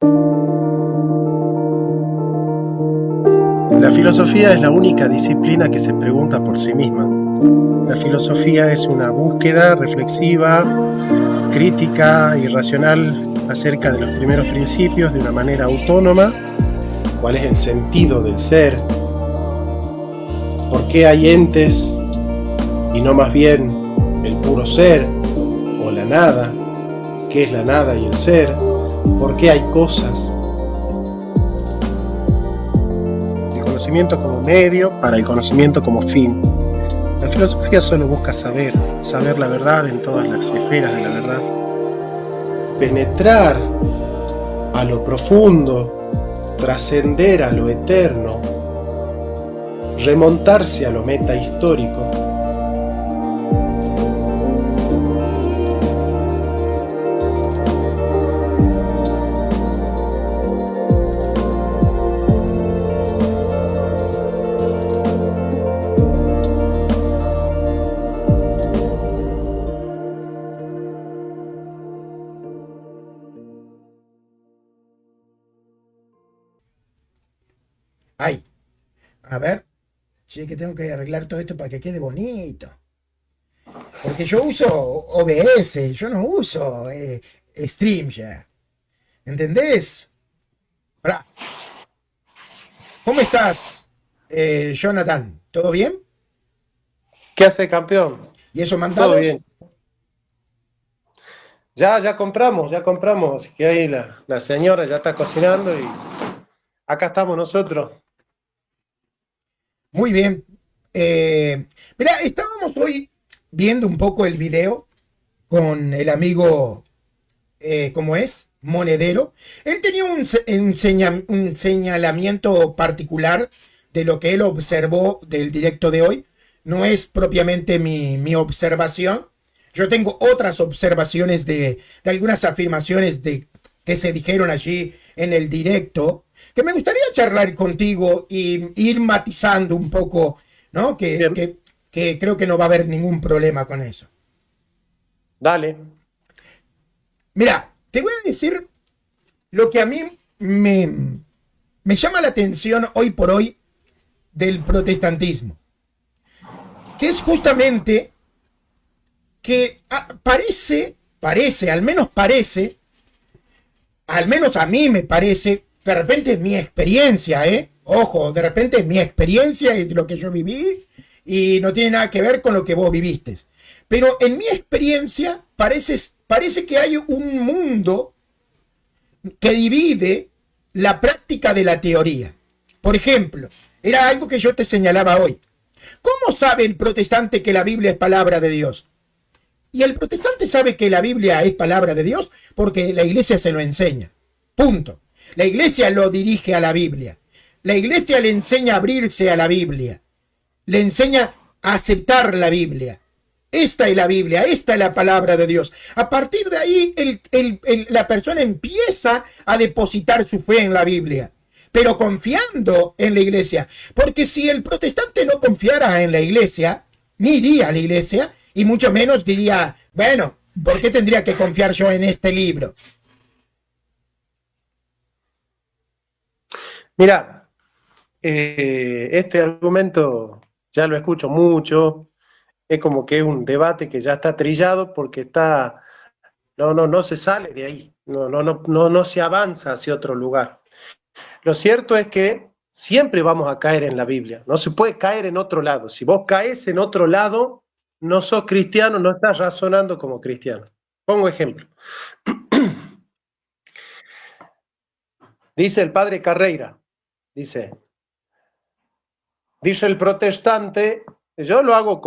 La filosofía es la única disciplina que se pregunta por sí misma. La filosofía es una búsqueda reflexiva, crítica y racional acerca de los primeros principios de una manera autónoma. ¿Cuál es el sentido del ser? ¿Por qué hay entes y no más bien el puro ser o la nada? ¿Qué es la nada y el ser? ¿Por qué hay cosas? El conocimiento como medio para el conocimiento como fin. La filosofía solo busca saber la verdad en todas las esferas de la verdad. Penetrar a lo profundo, trascender a lo eterno, remontarse a lo metahistórico. Ay, a ver, si es que tengo que arreglar todo esto para que quede bonito. Porque yo uso OBS, yo no uso StreamYard. ¿Entendés? Pará, ¿cómo estás, Jonathan? ¿Todo bien? ¿Qué hace, campeón? ¿Y esos Todo mandados? bien. Ya compramos. Así que ahí la señora ya está cocinando y acá estamos nosotros. Muy bien. Mirá, estábamos hoy viendo un poco el video con el amigo, ¿cómo es? Monedero. Él tenía un señalamiento particular de lo que él observó del directo de hoy. No es propiamente mi observación. Yo tengo otras observaciones de algunas afirmaciones que se dijeron allí en el directo, que me gustaría charlar contigo y ir matizando un poco, ¿no? Bien, Que creo que no va a haber ningún problema con eso. dale. Mira, te voy a decir lo que a mí me llama la atención hoy por hoy del protestantismo, que es justamente que al menos a mí me parece, de repente es mi experiencia, ¿eh? Ojo, de repente es mi experiencia, es lo que yo viví y no tiene nada que ver con lo que vos viviste. Pero en mi experiencia parece que hay un mundo que divide la práctica de la teoría. Por ejemplo, era algo que yo te señalaba hoy. ¿Cómo sabe el protestante que la Biblia es palabra de Dios? Y el protestante sabe que la Biblia es palabra de Dios porque la iglesia se lo enseña. Punto. La iglesia lo dirige a la Biblia. La iglesia le enseña a abrirse a la Biblia. Le enseña a aceptar la Biblia. Esta es la Biblia, esta es la palabra de Dios. A partir de ahí, la persona empieza a depositar su fe en la Biblia, pero confiando en la iglesia. Porque si el protestante no confiara en la iglesia, ni iría a la iglesia, y mucho menos diría, bueno, ¿por qué tendría que confiar yo en este libro? Mira, este argumento ya lo escucho mucho. Es como que es un debate que ya está trillado porque no se sale de ahí. No se avanza hacia otro lugar. Lo cierto es que siempre vamos a caer en la Biblia. No se puede caer en otro lado. Si vos caes en otro lado, no sos cristiano, no estás razonando como cristiano. Pongo ejemplo. Dice el padre Carreira, dice el protestante, yo lo hago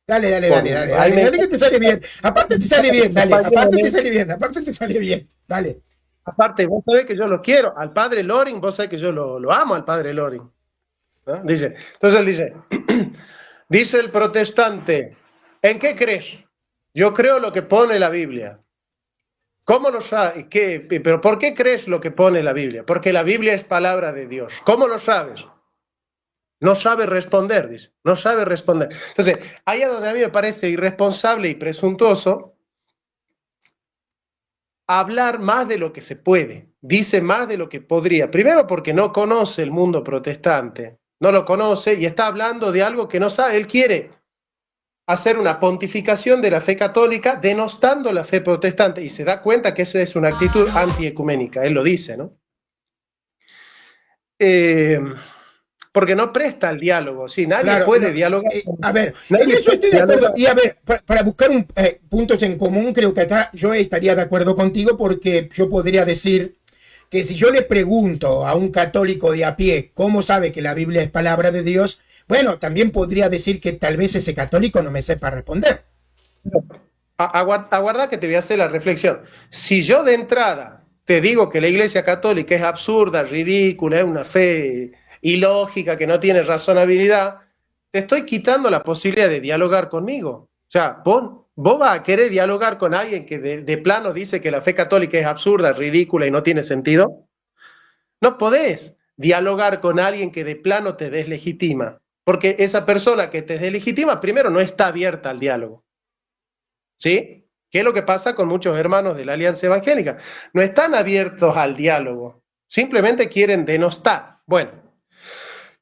Dale, dale, dale, dale, ahí dale, me dale, que te sale bien. Aparte te sale bien, dale. Aparte te compañeros, sale bien, aparte te sale bien. Dale. aparte, vos sabés que yo lo quiero, al padre Loring, vos sabés que yo lo amo al padre Loring. ¿No? Dice, entonces él dice, dice el protestante, ¿en qué crees? Yo creo lo que pone la Biblia. ¿Cómo lo sabes? ¿Pero por qué crees lo que pone la Biblia? Porque la Biblia es palabra de Dios. ¿Cómo lo sabes? No sabe responder, dice. No sabe responder. Entonces, ahí es donde a mí me parece irresponsable y presuntuoso hablar más de lo que se puede, dice más de lo que podría. Primero porque no conoce el mundo protestante, no lo conoce y está hablando de algo que no sabe. Él quiere hacer una pontificación de la fe católica denostando la fe protestante y se da cuenta que eso es una actitud antiecuménica, él lo dice, ¿no? Porque no presta al diálogo, sí, nadie Claro, puede no, dialogar. a ver, en Nadie eso puede estoy de acuerdo. dialogar. Y a ver, para buscar puntos en común, creo que acá yo estaría de acuerdo contigo porque yo podría decir que si yo le pregunto a un católico de a pie cómo sabe que la Biblia es palabra de Dios, bueno, también podría decir que tal vez ese católico no me sepa responder. Aguarda que te voy a hacer la reflexión. Si yo de entrada te digo que la Iglesia Católica es absurda, ridícula, es una fe ilógica que no tiene razonabilidad, te estoy quitando la posibilidad de dialogar conmigo. O sea, vos vas a querer dialogar con alguien que de plano dice que la fe católica es absurda, ridícula y no tiene sentido. No podés dialogar con alguien que de plano te deslegitima, porque esa persona que te deslegitima primero no está abierta al diálogo. ¿Sí? ¿Qué es lo que pasa con muchos hermanos de la Alianza Evangélica? No están abiertos al diálogo, simplemente quieren denostar. Bueno,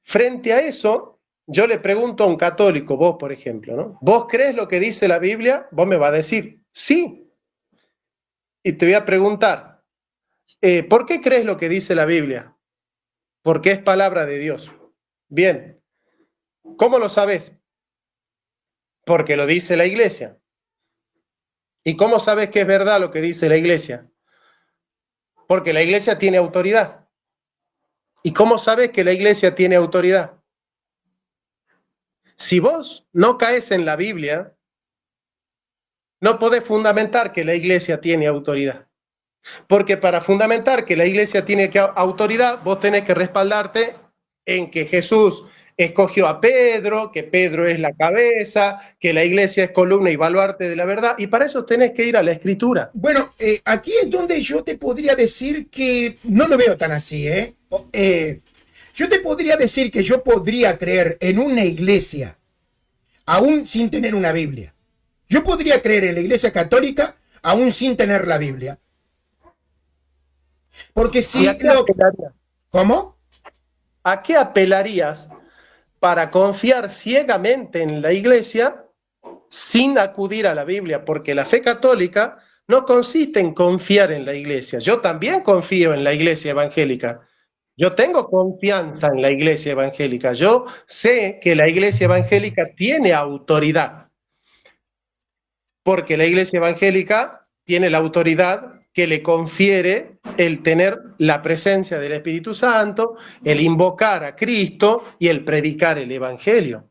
frente a eso, yo le pregunto a un católico, vos por ejemplo, ¿no? ¿Vos crees lo que dice la Biblia? Vos me vas a decir, sí. Y te voy a preguntar, ¿por qué crees lo que dice la Biblia? Porque es palabra de Dios. Bien, ¿cómo lo sabes? Porque lo dice la Iglesia. ¿Y cómo sabes que es verdad lo que dice la Iglesia? Porque la Iglesia tiene autoridad. ¿Y cómo sabes que la Iglesia tiene autoridad? Si vos no caes en la Biblia, no podés fundamentar que la Iglesia tiene autoridad. Porque para fundamentar que la Iglesia tiene autoridad, vos tenés que respaldarte en que Jesús escogió a Pedro, que Pedro es la cabeza, que la Iglesia es columna y baluarte de la verdad, y para eso tenés que ir a la Escritura. Bueno, aquí es donde yo te podría decir que no lo veo tan así, ¿eh? Yo te podría decir que yo podría creer en una iglesia aún sin tener una Biblia. Yo podría creer en la Iglesia Católica aún sin tener la Biblia. Porque si lo... ¿Cómo? ¿A qué apelarías para confiar ciegamente en la Iglesia sin acudir a la Biblia? Porque la fe católica no consiste en confiar en la Iglesia. Yo también confío en la Iglesia evangélica. Yo tengo confianza en la Iglesia evangélica. Yo sé que la Iglesia evangélica tiene autoridad. Porque la Iglesia evangélica tiene la autoridad que le confiere el tener la presencia del Espíritu Santo, el invocar a Cristo y el predicar el Evangelio.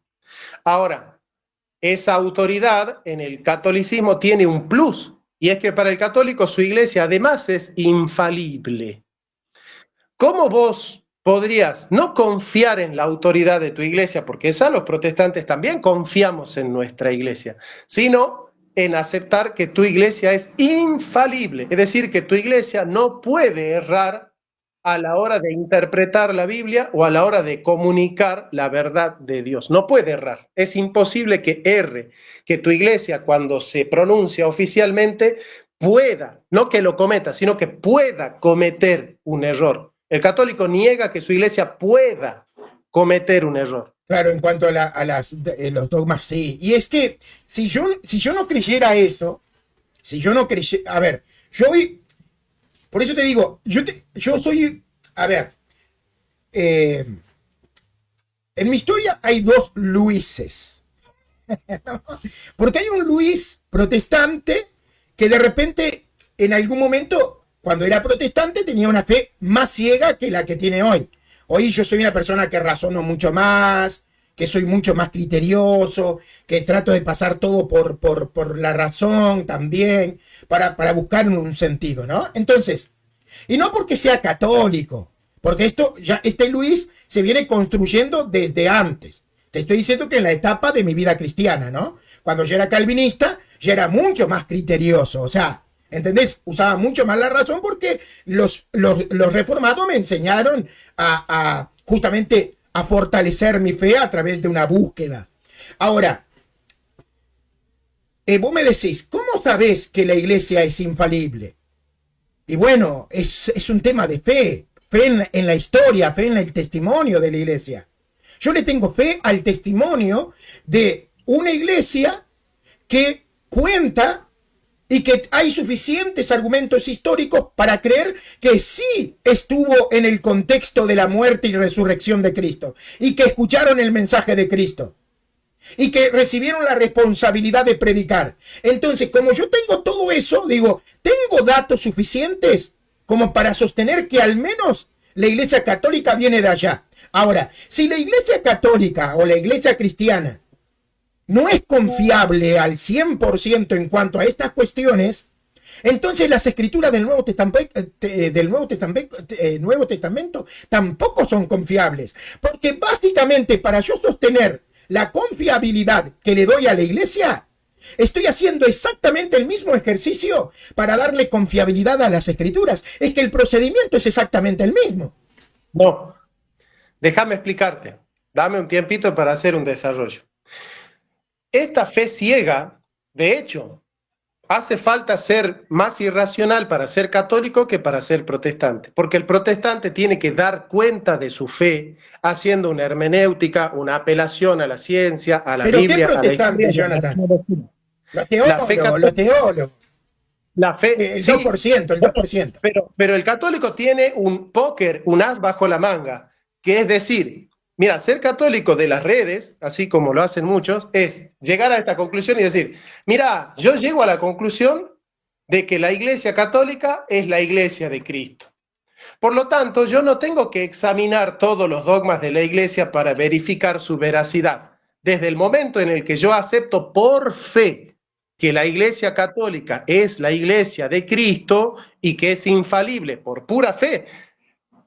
Ahora, esa autoridad en el catolicismo tiene un plus, y es que para el católico su iglesia además es infalible. ¿Cómo vos podrías no confiar en la autoridad de tu iglesia? Porque esa los protestantes también confiamos en nuestra iglesia, sino en aceptar que tu iglesia es infalible, es decir, que tu iglesia no puede errar a la hora de interpretar la Biblia o a la hora de comunicar la verdad de Dios. No puede errar, es imposible que erre, que tu iglesia cuando se pronuncia oficialmente pueda, no que lo cometa, sino que pueda cometer un error. El católico niega que su iglesia pueda cometer un error. Claro, en cuanto a los dogmas, sí. Y es que si yo no creyera eso, si yo no creyera, a ver, por eso te digo, yo soy, a ver, en mi historia hay dos Luises, ¿no? Porque hay un Luis protestante que de repente, en algún momento, cuando era protestante, tenía una fe más ciega que la que tiene hoy. Hoy yo soy una persona que razono mucho más, que soy mucho más criterioso, que trato de pasar todo por la razón también, para buscar un sentido, ¿no? Entonces, y no porque sea católico, porque este Luis se viene construyendo desde antes. Te estoy diciendo que en la etapa de mi vida cristiana, ¿no? Cuando yo era calvinista, ya era mucho más criterioso, o sea, ¿entendés? Usaba mucho más la razón porque los reformados me enseñaron justamente a fortalecer mi fe a través de una búsqueda. Ahora, vos me decís, ¿cómo sabés que la iglesia es infalible? Y bueno, es un tema de fe, fe en la historia, fe en el testimonio de la iglesia. Yo le tengo fe al testimonio de una iglesia que cuenta y que hay suficientes argumentos históricos para creer que sí estuvo en el contexto de la muerte y resurrección de Cristo y que escucharon el mensaje de Cristo y que recibieron la responsabilidad de predicar. Entonces, como yo tengo todo eso, digo, tengo datos suficientes como para sostener que al menos la Iglesia Católica viene de allá. Ahora, si la Iglesia Católica o la Iglesia Cristiana no es confiable al 100% en cuanto a estas cuestiones, entonces las escrituras del Nuevo Testamento tampoco son confiables. Porque básicamente para yo sostener la confiabilidad que le doy a la iglesia, estoy haciendo exactamente el mismo ejercicio para darle confiabilidad a las escrituras. Es que el procedimiento es exactamente el mismo. No, déjame explicarte. Dame un tiempito para hacer un desarrollo. Esta fe ciega, de hecho, hace falta ser más irracional para ser católico que para ser protestante, porque el protestante tiene que dar cuenta de su fe haciendo una hermenéutica, una apelación a la ciencia, a la Biblia. ¿Pero qué protestante, Jonathan? Los teólogos. La fe, el 2%, el 2%. Pero el católico tiene un póker, un as bajo la manga, que es decir, mira, ser católico de las redes, así como lo hacen muchos, es llegar a esta conclusión y decir, mira, yo llego a la conclusión de que la Iglesia Católica es la Iglesia de Cristo. Por lo tanto, yo no tengo que examinar todos los dogmas de la Iglesia para verificar su veracidad. Desde el momento en el que yo acepto por fe que la Iglesia Católica es la Iglesia de Cristo y que es infalible por pura fe,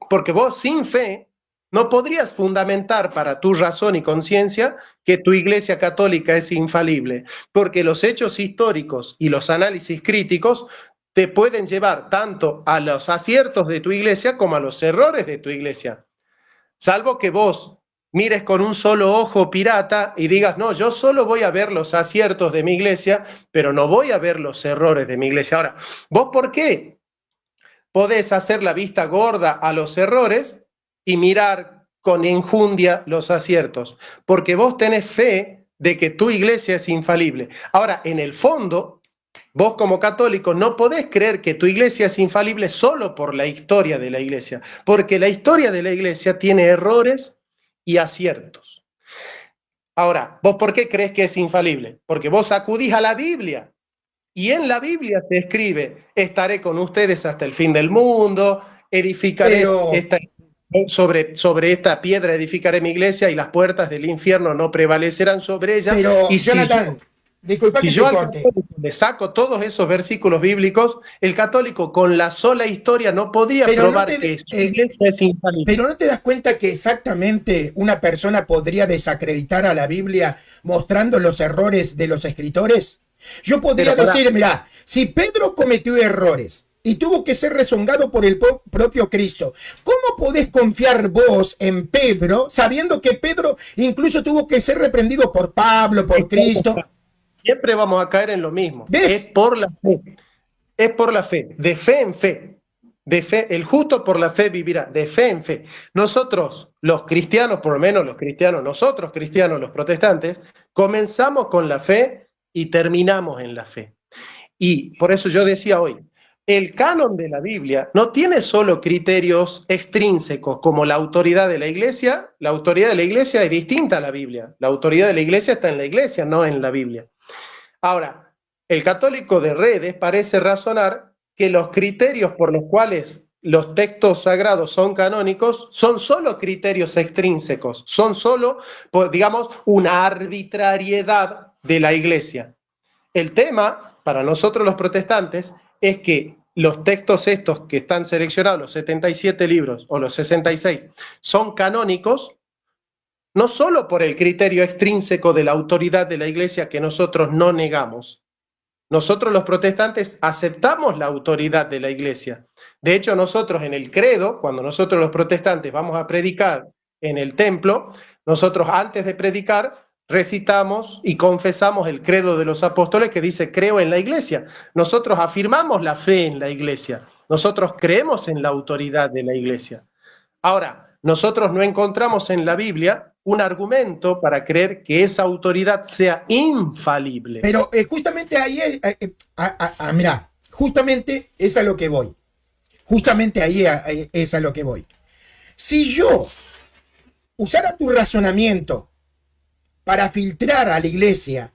porque vos sin fe no podrías fundamentar para tu razón y conciencia que tu Iglesia Católica es infalible, porque los hechos históricos y los análisis críticos te pueden llevar tanto a los aciertos de tu Iglesia como a los errores de tu Iglesia. Salvo que vos mires con un solo ojo pirata y digas, no, yo solo voy a ver los aciertos de mi Iglesia, pero no voy a ver los errores de mi Iglesia. Ahora, ¿vos por qué podés hacer la vista gorda a los errores y mirar con enjundia los aciertos? Porque vos tenés fe de que tu iglesia es infalible. Ahora, en el fondo, vos como católico no podés creer que tu iglesia es infalible solo por la historia de la iglesia, porque la historia de la iglesia tiene errores y aciertos. Ahora, ¿vos por qué crees que es infalible? Porque vos acudís a la Biblia, y en la Biblia se escribe, estaré con ustedes hasta el fin del mundo, edificaré sobre esta piedra edificaré mi iglesia y las puertas del infierno no prevalecerán sobre ella. Pero, y Jonathan, disculpa que si yo te al corte. católico le saco todos esos versículos bíblicos, el católico con la sola historia no podría probar que su iglesia es infalible. Pero ¿no te das cuenta que exactamente una persona podría desacreditar a la Biblia mostrando los errores de los escritores? Yo podría decir, mira, si Pedro cometió errores y tuvo que ser rezongado por el propio Cristo, ¿cómo podés confiar vos en Pedro sabiendo que Pedro incluso tuvo que ser reprendido por Pablo, por Cristo? Siempre vamos a caer en lo mismo. ¿Ves? Es por la fe. Es por la fe. De fe en fe. De fe. El justo por la fe vivirá. De fe en fe. Nosotros, los cristianos, por lo menos los cristianos, nosotros cristianos, los protestantes, comenzamos con la fe y terminamos en la fe. Y por eso yo decía hoy, el canon de la Biblia no tiene solo criterios extrínsecos como la autoridad de la iglesia. La autoridad de la iglesia es distinta a la Biblia. La autoridad de la iglesia está en la iglesia, no en la Biblia. Ahora, el católico de redes parece razonar que los criterios por los cuales los textos sagrados son canónicos son solo criterios extrínsecos, son solo, digamos, una arbitrariedad de la iglesia. El tema, para nosotros los protestantes, es que los textos estos que están seleccionados, los 77 libros o los 66, son canónicos, no solo por el criterio extrínseco de la autoridad de la iglesia que nosotros no negamos. Nosotros los protestantes aceptamos la autoridad de la iglesia. De hecho, nosotros en el credo, cuando nosotros los protestantes vamos a predicar en el templo, nosotros antes de predicar recitamos y confesamos el credo de los apóstoles que dice creo en la iglesia. Nosotros afirmamos la fe en la iglesia. Nosotros creemos en la autoridad de la Iglesia. Ahora, nosotros no encontramos en la Biblia un argumento para creer que esa autoridad sea infalible. Pero justamente ahí, mirá, justamente es a lo que voy. Justamente ahí es a lo que voy. Si yo usara tu razonamiento para filtrar a la iglesia,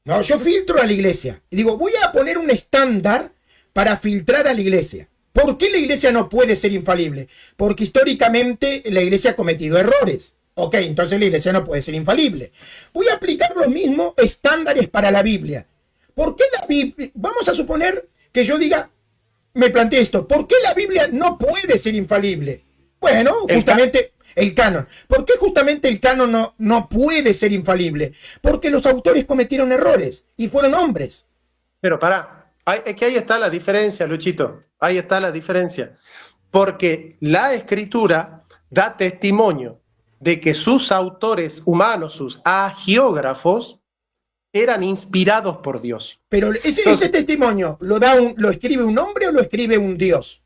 no, yo filtro a la iglesia y digo, voy a poner un estándar para filtrar a la iglesia. ¿Por qué la iglesia no puede ser infalible? Porque históricamente la iglesia ha cometido errores. Ok, entonces la iglesia no puede ser infalible. Voy a aplicar los mismos estándares para la Biblia. ¿Por qué la Biblia? Vamos a suponer que yo diga, me planteé esto, ¿por qué la Biblia no puede ser infalible? Bueno, justamente el canon. ¿Por qué justamente el canon no puede ser infalible? Porque los autores cometieron errores y fueron hombres. Pero pará, es que ahí está la diferencia, Luchito. Ahí está la diferencia. Porque la Escritura da testimonio de que sus autores humanos, sus agiógrafos, eran inspirados por Dios. Pero ese testimonio, ¿lo escribe un hombre o lo escribe un Dios?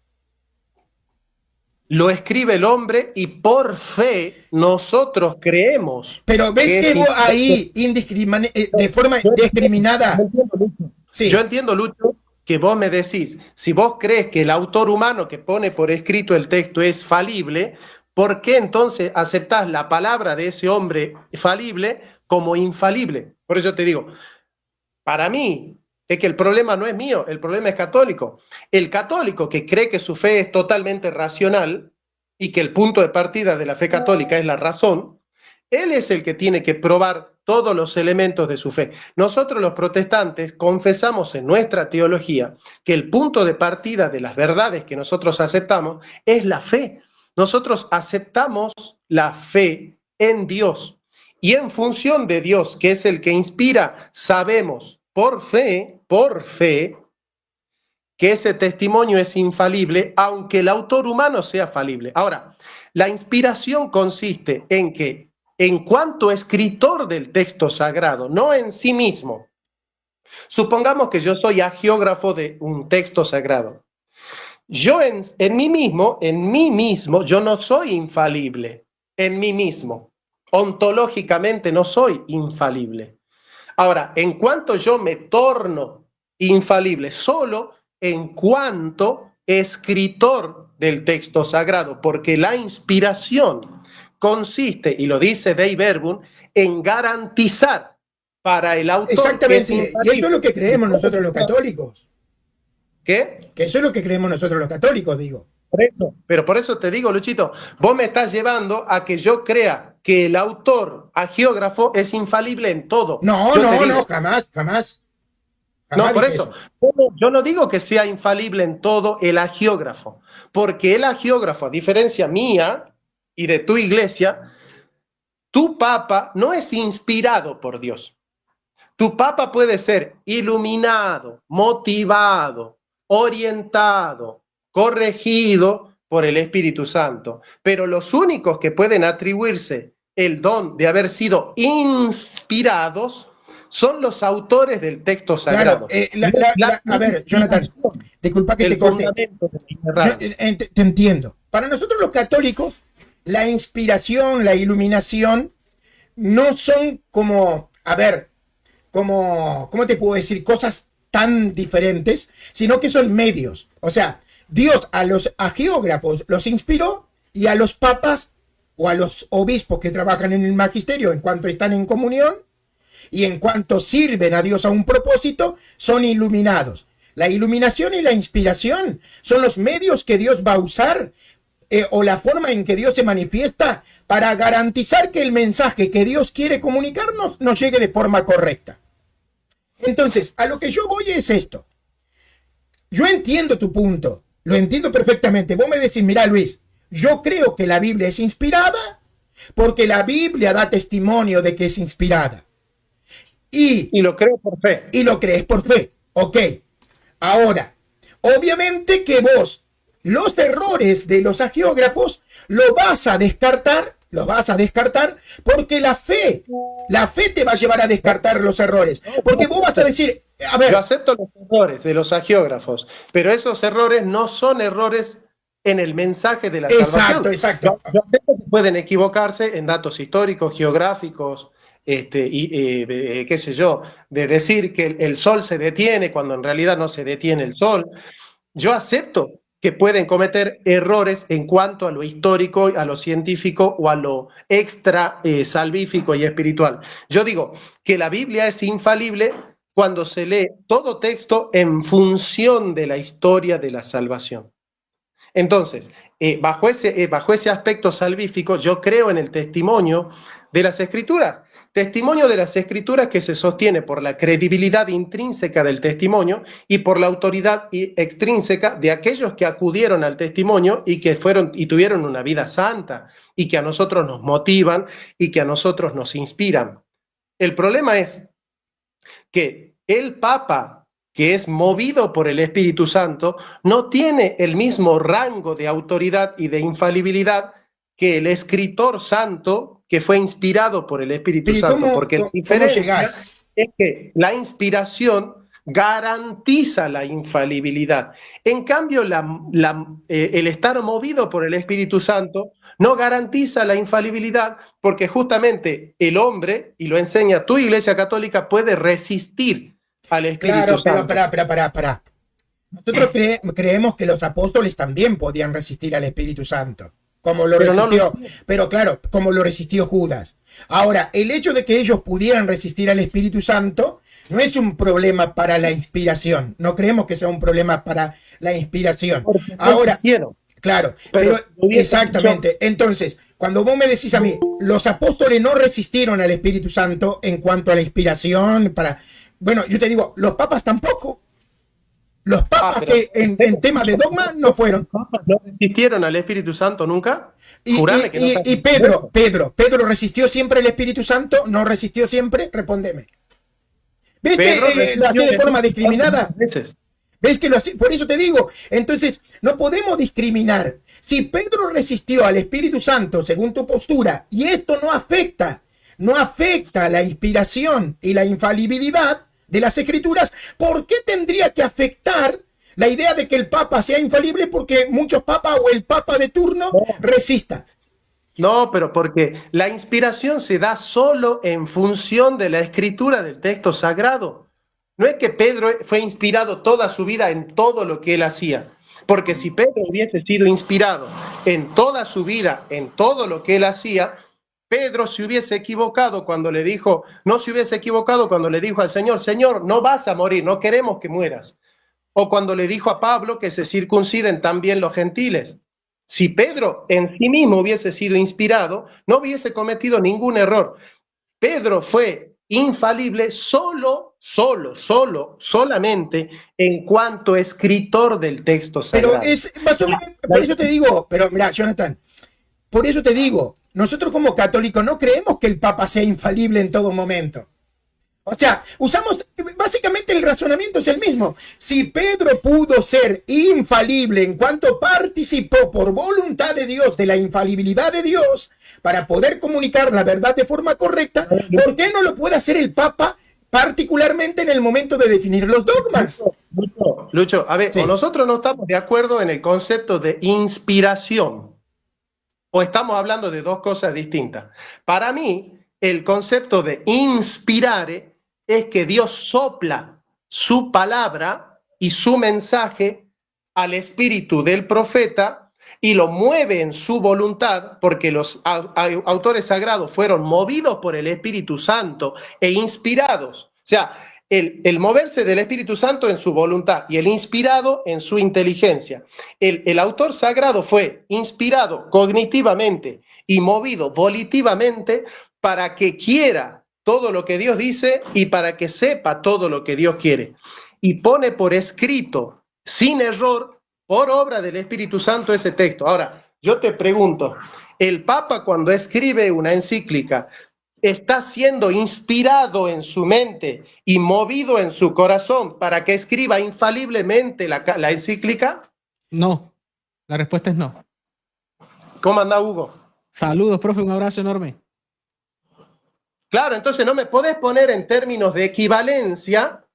Lo escribe el hombre y por fe nosotros creemos. Pero ves que vos ahí, de forma discriminada. Sí. Yo entiendo, Lucho, que vos me decís, si vos crees que el autor humano que pone por escrito el texto es falible, ¿por qué entonces aceptás la palabra de ese hombre falible como infalible? Por eso te digo, para mí es que el problema no es mío, el problema es católico. El católico que cree que su fe es totalmente racional y que el punto de partida de la fe católica es la razón, él es el que tiene que probar todos los elementos de su fe. Nosotros los protestantes confesamos en nuestra teología que el punto de partida de las verdades que nosotros aceptamos es la fe. Nosotros aceptamos la fe en Dios y en función de Dios, que es el que inspira, sabemos por fe, que ese testimonio es infalible, aunque el autor humano sea falible. Ahora, la inspiración consiste en que, en cuanto escritor del texto sagrado, no en sí mismo, supongamos que yo soy agiógrafo de un texto sagrado. Yo en mí mismo, yo no soy infalible, en mí mismo. Ontológicamente no soy infalible. Ahora, en cuanto yo me torno infalible, solo en cuanto escritor del texto sagrado, porque la inspiración consiste, y lo dice Dei Verbum, en garantizar para el autor. Exactamente, y eso es lo que creemos nosotros los católicos. ¿Qué? Que eso es lo que creemos nosotros los católicos, digo. Pero por eso te digo, Luchito, vos me estás llevando a que yo crea que el autor agiógrafo es infalible en todo. No, jamás. No, por eso. Yo no digo que sea infalible en todo el agiógrafo, porque el agiógrafo, a diferencia mía y de tu iglesia, tu papa no es inspirado por Dios. Tu papa puede ser iluminado, motivado, orientado, corregido por el Espíritu Santo, pero los únicos que pueden atribuirse el don de haber sido inspirados son los autores del texto sagrado. Claro, a ver, Jonathan, disculpa que te corte. Te entiendo. Para nosotros los católicos, la inspiración, la iluminación, no son como, a ver, ¿cómo te puedo decir? Cosas tan diferentes, sino que son medios. O sea, Dios a los agiógrafos los inspiró y a los papas o a los obispos que trabajan en el magisterio, en cuanto están en comunión y en cuanto sirven a Dios a un propósito, son iluminados. La iluminación y la inspiración son los medios que Dios va a usar o la forma en que Dios se manifiesta para garantizar que el mensaje que Dios quiere comunicarnos nos llegue de forma correcta. Entonces, a lo que yo voy es esto. Yo entiendo tu punto, lo entiendo perfectamente. Vos me decís, mirá Luis, yo creo que la Biblia es inspirada porque la Biblia da testimonio de que es inspirada. Y lo creo por fe. Y lo crees por fe. Ok. Ahora, obviamente que vos los errores de los agiógrafos lo vas a descartar los vas a descartar porque la fe te va a llevar a descartar los errores. Porque vos vas a decir, a ver. Yo acepto los errores de los agiógrafos, pero esos errores no son errores en el mensaje de la salvación. Exacto. Yo acepto que pueden equivocarse en datos históricos, geográficos, qué sé yo, de decir que el sol se detiene cuando en realidad no se detiene el sol. Yo acepto que pueden cometer errores en cuanto a lo histórico, a lo científico o a lo extra salvífico y espiritual. Yo digo que la Biblia es infalible cuando se lee todo texto en función de la historia de la salvación. Entonces, bajo ese aspecto salvífico, yo creo en el testimonio de las Escrituras. Testimonio de las Escrituras que se sostiene por la credibilidad intrínseca del testimonio y por la autoridad extrínseca de aquellos que acudieron al testimonio y que fueron y tuvieron una vida santa y que a nosotros nos motivan y que a nosotros nos inspiran. El problema es que el Papa, que es movido por el Espíritu Santo, no tiene el mismo rango de autoridad y de infalibilidad que el escritor santo que fue inspirado por el Espíritu Santo, porque la diferencia es que la inspiración garantiza la infalibilidad. En cambio, el estar movido por el Espíritu Santo no garantiza la infalibilidad, porque justamente el hombre, y lo enseña tu Iglesia Católica, puede resistir al Espíritu Santo. Claro, nosotros creemos que los apóstoles también podían resistir al Espíritu Santo. Como lo resistió, pero claro, como lo resistió Judas. Ahora, el hecho de que ellos pudieran resistir al Espíritu Santo no es un problema para la inspiración. No creemos que sea un problema para la inspiración. Ahora, claro, pero exactamente. Entonces, cuando vos me decís a mí, los apóstoles no resistieron al Espíritu Santo en cuanto a la inspiración, bueno, yo te digo, los papas tampoco. Los papas que en temas de dogma no fueron. ¿Los papas no resistieron al Espíritu Santo nunca? Y Pedro resistió siempre el Espíritu Santo, no resistió siempre, respóndeme. ¿Ves que lo hacía de forma discriminada? ¿Ves que lo hacía? Por eso te digo, entonces no podemos discriminar. Si Pedro resistió al Espíritu Santo, según tu postura, y esto no afecta la inspiración y la infalibilidad de las Escrituras, ¿por qué tendría que afectar la idea de que el Papa sea infalible porque muchos papas o el Papa de turno resista? No, pero porque la inspiración se da solo en función de la escritura del texto sagrado. No es que Pedro fue inspirado toda su vida en todo lo que él hacía, porque si Pedro hubiese sido inspirado en toda su vida, en todo lo que él hacía, Pedro se hubiese equivocado cuando le dijo, no se hubiese equivocado cuando le dijo al Señor, Señor, no vas a morir, no queremos que mueras. O cuando le dijo a Pablo que se circunciden también los gentiles. Si Pedro en sí mismo hubiese sido inspirado, no hubiese cometido ningún error. Pedro fue infalible solamente en cuanto escritor del texto sagrado. Por eso te digo, pero mira, Jonathan, por eso te digo, nosotros como católicos no creemos que el Papa sea infalible en todo momento. O sea, básicamente el razonamiento es el mismo. Si Pedro pudo ser infalible en cuanto participó por voluntad de Dios de la infalibilidad de Dios para poder comunicar la verdad de forma correcta, ¿por qué no lo puede hacer el Papa particularmente en el momento de definir los dogmas? Lucho, a ver, sí. O nosotros no estamos de acuerdo en el concepto de inspiración, o estamos hablando de dos cosas distintas. Para mí, el concepto de inspirare es que Dios sopla su palabra y su mensaje al espíritu del profeta y lo mueve en su voluntad, porque los autores sagrados fueron movidos por el Espíritu Santo e inspirados. O sea, el moverse del Espíritu Santo en su voluntad y el inspirado en su inteligencia. El autor sagrado fue inspirado cognitivamente y movido volitivamente para que quiera todo lo que Dios dice y para que sepa todo lo que Dios quiere. Y pone por escrito, sin error, por obra del Espíritu Santo ese texto. Ahora, yo te pregunto, el Papa cuando escribe una encíclica, ¿está siendo inspirado en su mente y movido en su corazón para que escriba infaliblemente la encíclica? No, la respuesta es no. ¿Cómo anda, Hugo? Saludos, profe, un abrazo enorme. Claro, entonces no me podés poner en términos de equivalencia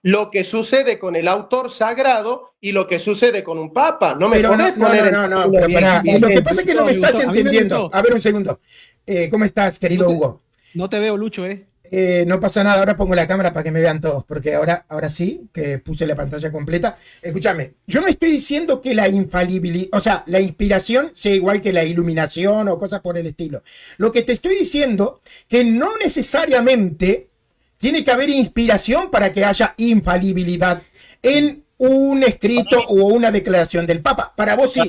lo que sucede con el autor sagrado y lo que sucede con un papa. No me podés poner no, pero pará. Lo que pasa es que no me estás entendiendo. A ver, un segundo. ¿Cómo estás, querido Hugo? No te veo, Lucho, No pasa nada, ahora pongo la cámara para que me vean todos, porque ahora sí, que puse la pantalla completa. Escúchame, yo no estoy diciendo que la infalibilidad, o sea, la inspiración sea igual que la iluminación o cosas por el estilo. Lo que te estoy diciendo, que no necesariamente tiene que haber inspiración para que haya infalibilidad en un escrito o una declaración del Papa. Para vos sí,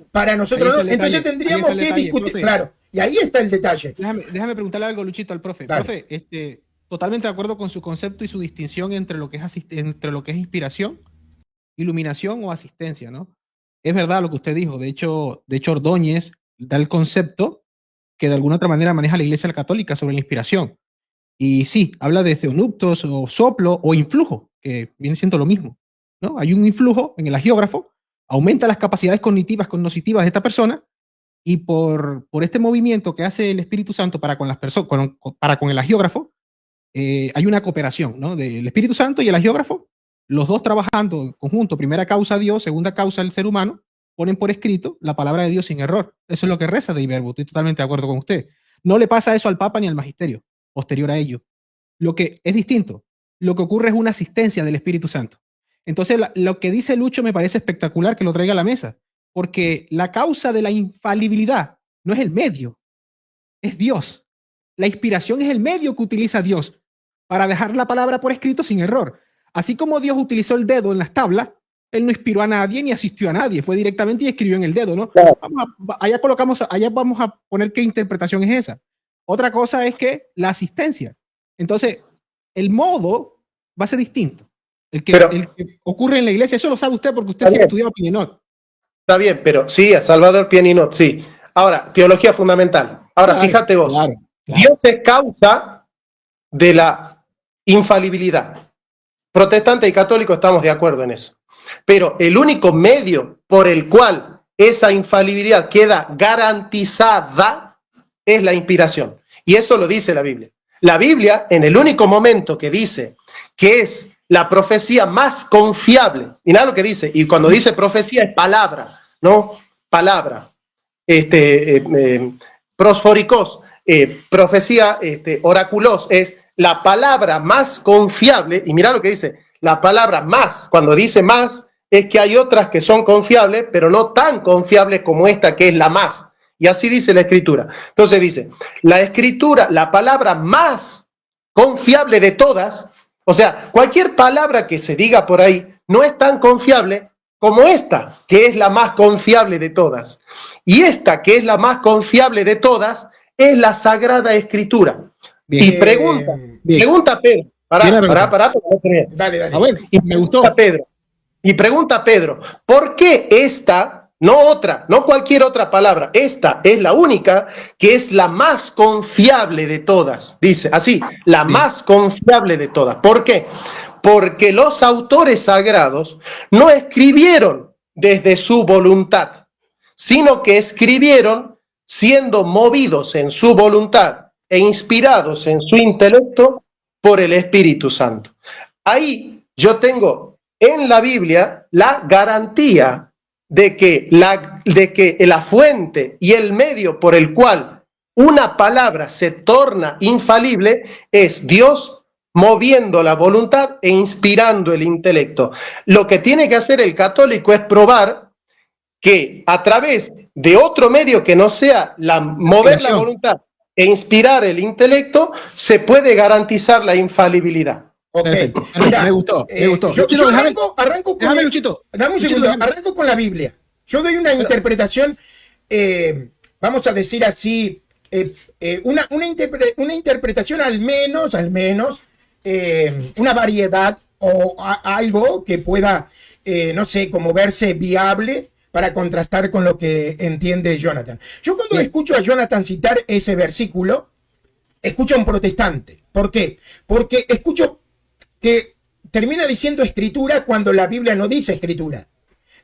para nosotros no. Entonces tendríamos que discutir, claro. Y ahí está el detalle. Déjame preguntarle algo, Luchito, al profe. Dale. Profe, totalmente de acuerdo con su concepto y su distinción entre lo que es inspiración, iluminación o asistencia, ¿no? Es verdad lo que usted dijo. De hecho Ordóñez da el concepto que de alguna otra manera maneja la Iglesia Católica sobre la inspiración. Y sí, habla de theonuptos o soplo o influjo, que viene siendo lo mismo, ¿no? Hay un influjo en el agiógrafo, aumenta las capacidades cognitivas de esta persona, y por este movimiento que hace el Espíritu Santo para con las personas, para con el agiógrafo, hay una cooperación, ¿no? Del Espíritu Santo y el agiógrafo, los dos trabajando en conjunto, primera causa Dios, segunda causa el ser humano, ponen por escrito la palabra de Dios sin error. Eso es lo que reza Dei Verbum, estoy totalmente de acuerdo con usted. No le pasa eso al Papa ni al Magisterio, posterior a ello. Lo que es distinto, lo que ocurre es una asistencia del Espíritu Santo. Entonces, lo que dice Lucho me parece espectacular que lo traiga a la mesa, porque la causa de la infalibilidad no es el medio, es Dios. La inspiración es el medio que utiliza Dios para dejar la palabra por escrito sin error. Así como Dios utilizó el dedo en las tablas, Él no inspiró a nadie ni asistió a nadie, fue directamente y escribió en el dedo, ¿no? Claro. Allá vamos a poner qué interpretación es esa. Otra cosa es que la asistencia. Entonces, el modo va a ser distinto. El que ocurre en la iglesia, eso lo sabe usted porque usted sí estudió Pininot. Está bien, pero sí, a Salvador Pininot, sí. Ahora, teología fundamental. Ahora, claro, fíjate vos. Claro. Dios es causa de la infalibilidad. Protestantes y católicos estamos de acuerdo en eso. Pero el único medio por el cual esa infalibilidad queda garantizada es la inspiración. Y eso lo dice la Biblia. La Biblia, en el único momento que dice que es la profecía más confiable, y nada lo que dice, y cuando dice profecía es palabra, ¿no? Palabra. Prosforicos, profecía, oraculos, es la palabra más confiable, y mira lo que dice, la palabra más, cuando dice más, es que hay otras que son confiables, pero no tan confiables como esta que es la más. Y así dice la Escritura. Entonces dice, la Escritura, la palabra más confiable de todas, o sea, cualquier palabra que se diga por ahí no es tan confiable como esta, que es la más confiable de todas. Y esta, que es la más confiable de todas, es la Sagrada Escritura. Bien. Y pregunta Pedro. Pará. Dale. Bueno, y me gustó. Pregunta Pedro, ¿por qué esta, no otra, no cualquier otra palabra, esta es la única que es la más confiable de todas? Dice así, la más confiable de todas. ¿Por qué? Porque los autores sagrados no escribieron desde su voluntad, sino que escribieron siendo movidos en su voluntad e inspirados en su intelecto por el Espíritu Santo. Ahí yo tengo en la Biblia la garantía de que la fuente y el medio por el cual una palabra se torna infalible es Dios moviendo la voluntad e inspirando el intelecto. Lo que tiene que hacer el católico es probar que a través de otro medio que no sea mover la voluntad e inspirar el intelecto, se puede garantizar la infalibilidad. Ok, mira, me gustó. Yo arranco con Luchito. Dame un segundo, arranco con la Biblia. Yo doy una interpretación, vamos a decir así, una interpretación al menos, una variedad o algo que pueda, no sé, como verse viable para contrastar con lo que entiende Jonathan. Yo cuando escucho a Jonathan citar ese versículo, escucho a un protestante. ¿Por qué? Porque escucho que termina diciendo escritura cuando la Biblia no dice escritura.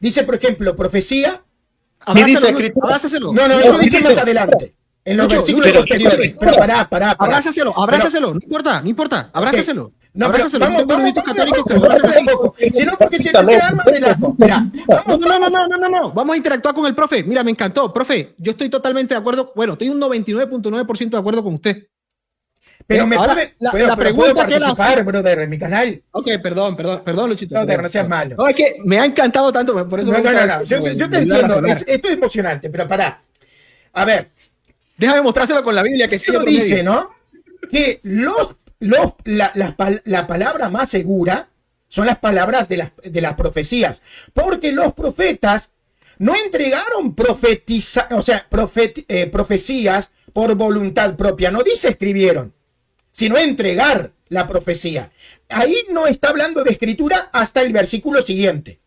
Dice, por ejemplo, profecía. Dice escritura. No, eso dice más adelante. En los Lucho, versículos Lucho, posteriores. Pero pará. Abrázaselo, no importa, abrázaselo. No, pero Abrázaselo. vamos, Yo tengo vamos, amiguitos vamos, católicos que vamos, lo abrazan vamos de así. a poco. Si no, porque se arma relajo. Mira, No. Vamos a interactuar con el profe. Mira, me encantó. Profe, yo estoy totalmente de acuerdo. Bueno, estoy un 99.9% de acuerdo con usted. pero me Ahora, puede, la pero pregunta puedo que él participar, hace. brother, en mi canal. Ok, perdón, Luchito. No seas malo. No, es que me ha encantado tanto, por eso No. me gusta- Yo me te ayuda a entiendo. razonar. Esto es emocionante, pero pará. A ver, Déjame mostrárselo con la Biblia, que sí hay lo otro dice, medio. ¿no? Que la palabra más segura son las palabras de las profecías. Porque los profetas no entregaron profecías por voluntad propia. No dice escribieron, sino entregar la profecía. Ahí no está hablando de escritura hasta el versículo siguiente,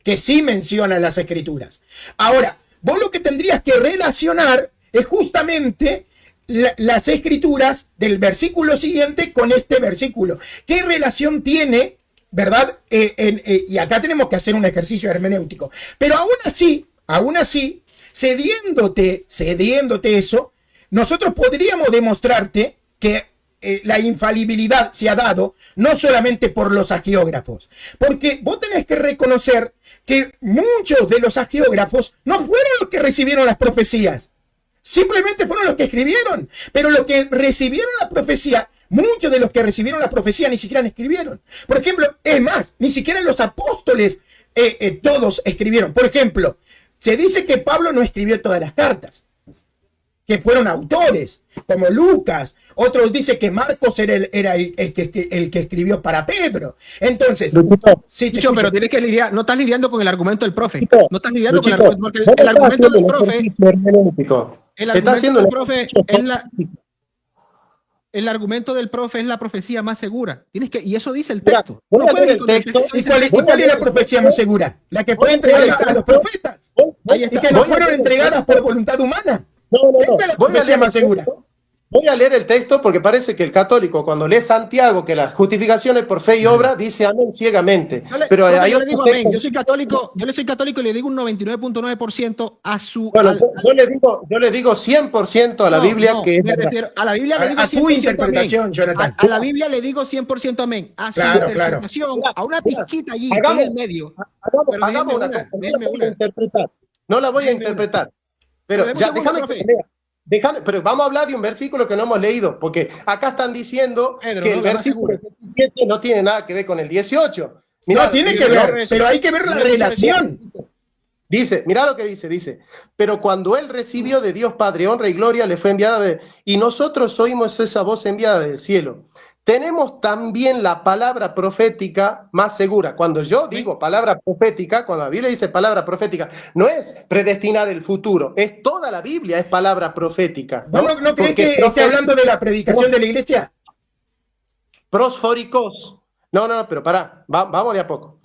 que sí menciona las escrituras. Ahora, vos lo que tendrías que relacionar es justamente las escrituras del versículo siguiente con este versículo. ¿Qué relación tiene, verdad? Y acá tenemos que hacer un ejercicio hermenéutico. Pero aún así, cediéndote eso, nosotros podríamos demostrarte que la infalibilidad se ha dado no solamente por los agiógrafos, porque vos tenés que reconocer que muchos de los agiógrafos no fueron los que recibieron las profecías, simplemente fueron los que escribieron, pero los que recibieron la profecía, muchos de los que recibieron la profecía ni siquiera escribieron. Por ejemplo, es más, ni siquiera los apóstoles todos escribieron. Por ejemplo, se dice que Pablo no escribió todas las cartas, que fueron autores, como Lucas. Otros dicen que Marcos era el que escribió para Pedro. Entonces, sí, Lucho, pero tienes que lidiar, no estás lidiando con el argumento del profe. No estás lidiando Luchito, con el argumento, porque vos el no estás argumento haciendo del un profe, ejercicio hermenéutico. el Estás argumento haciendo del un profe ejercicio es el argumento del profe es la profecía más segura. Y eso dice el texto. Voy No a puedes leer ir el contra el texto. texto. ¿Y cuál es la profecía más segura? La que fue entregada a los profetas. Ahí Y está. que no fueron entregadas por voluntad humana. No. Esa es la Voy a profecía leer más el segura. texto. Voy a leer el texto porque parece que el católico, cuando lee Santiago, que la justificación es por fe y obra, dice amén ciegamente. Pero Profe, yo le otros digo amén. textos- Yo soy católico y le digo un 99.9% a su. Bueno, yo le digo 100% a la Biblia que es me verdad. refiero, a la Biblia le digo A su 100% interpretación, amén. Jonathan. A la Biblia le digo 100% amén. A su Claro, interpretación, a una pizquita allí, que es Hagamos- el medio. Hagamos Pero hagamos déjenme una cosa. déjenme No la voy a interpretar. No la voy a Déjenme interpretar. Pero Pero ya, deme un segundo, déjame que profe. lea. Pero vamos a hablar de un versículo que no hemos leído, porque acá están diciendo Pedro, que no, el la más versículo segura. 17 no tiene nada que ver con el 18. No, Mirá, tiene dice, que no, ver, eso. pero hay que ver la No, relación. Dice, mirá lo que dice, pero cuando él recibió de Dios Padre honra y gloria, le fue enviada y nosotros oímos esa voz enviada del cielo. Tenemos también la palabra profética más segura. Cuando yo digo palabra profética, cuando la Biblia dice palabra profética, no es predestinar el futuro, es toda la Biblia, es palabra profética. ¿Vos no crees Porque que esté hablando de la predicación de la iglesia? prosfóricos. No, pero pará, vamos de a poco.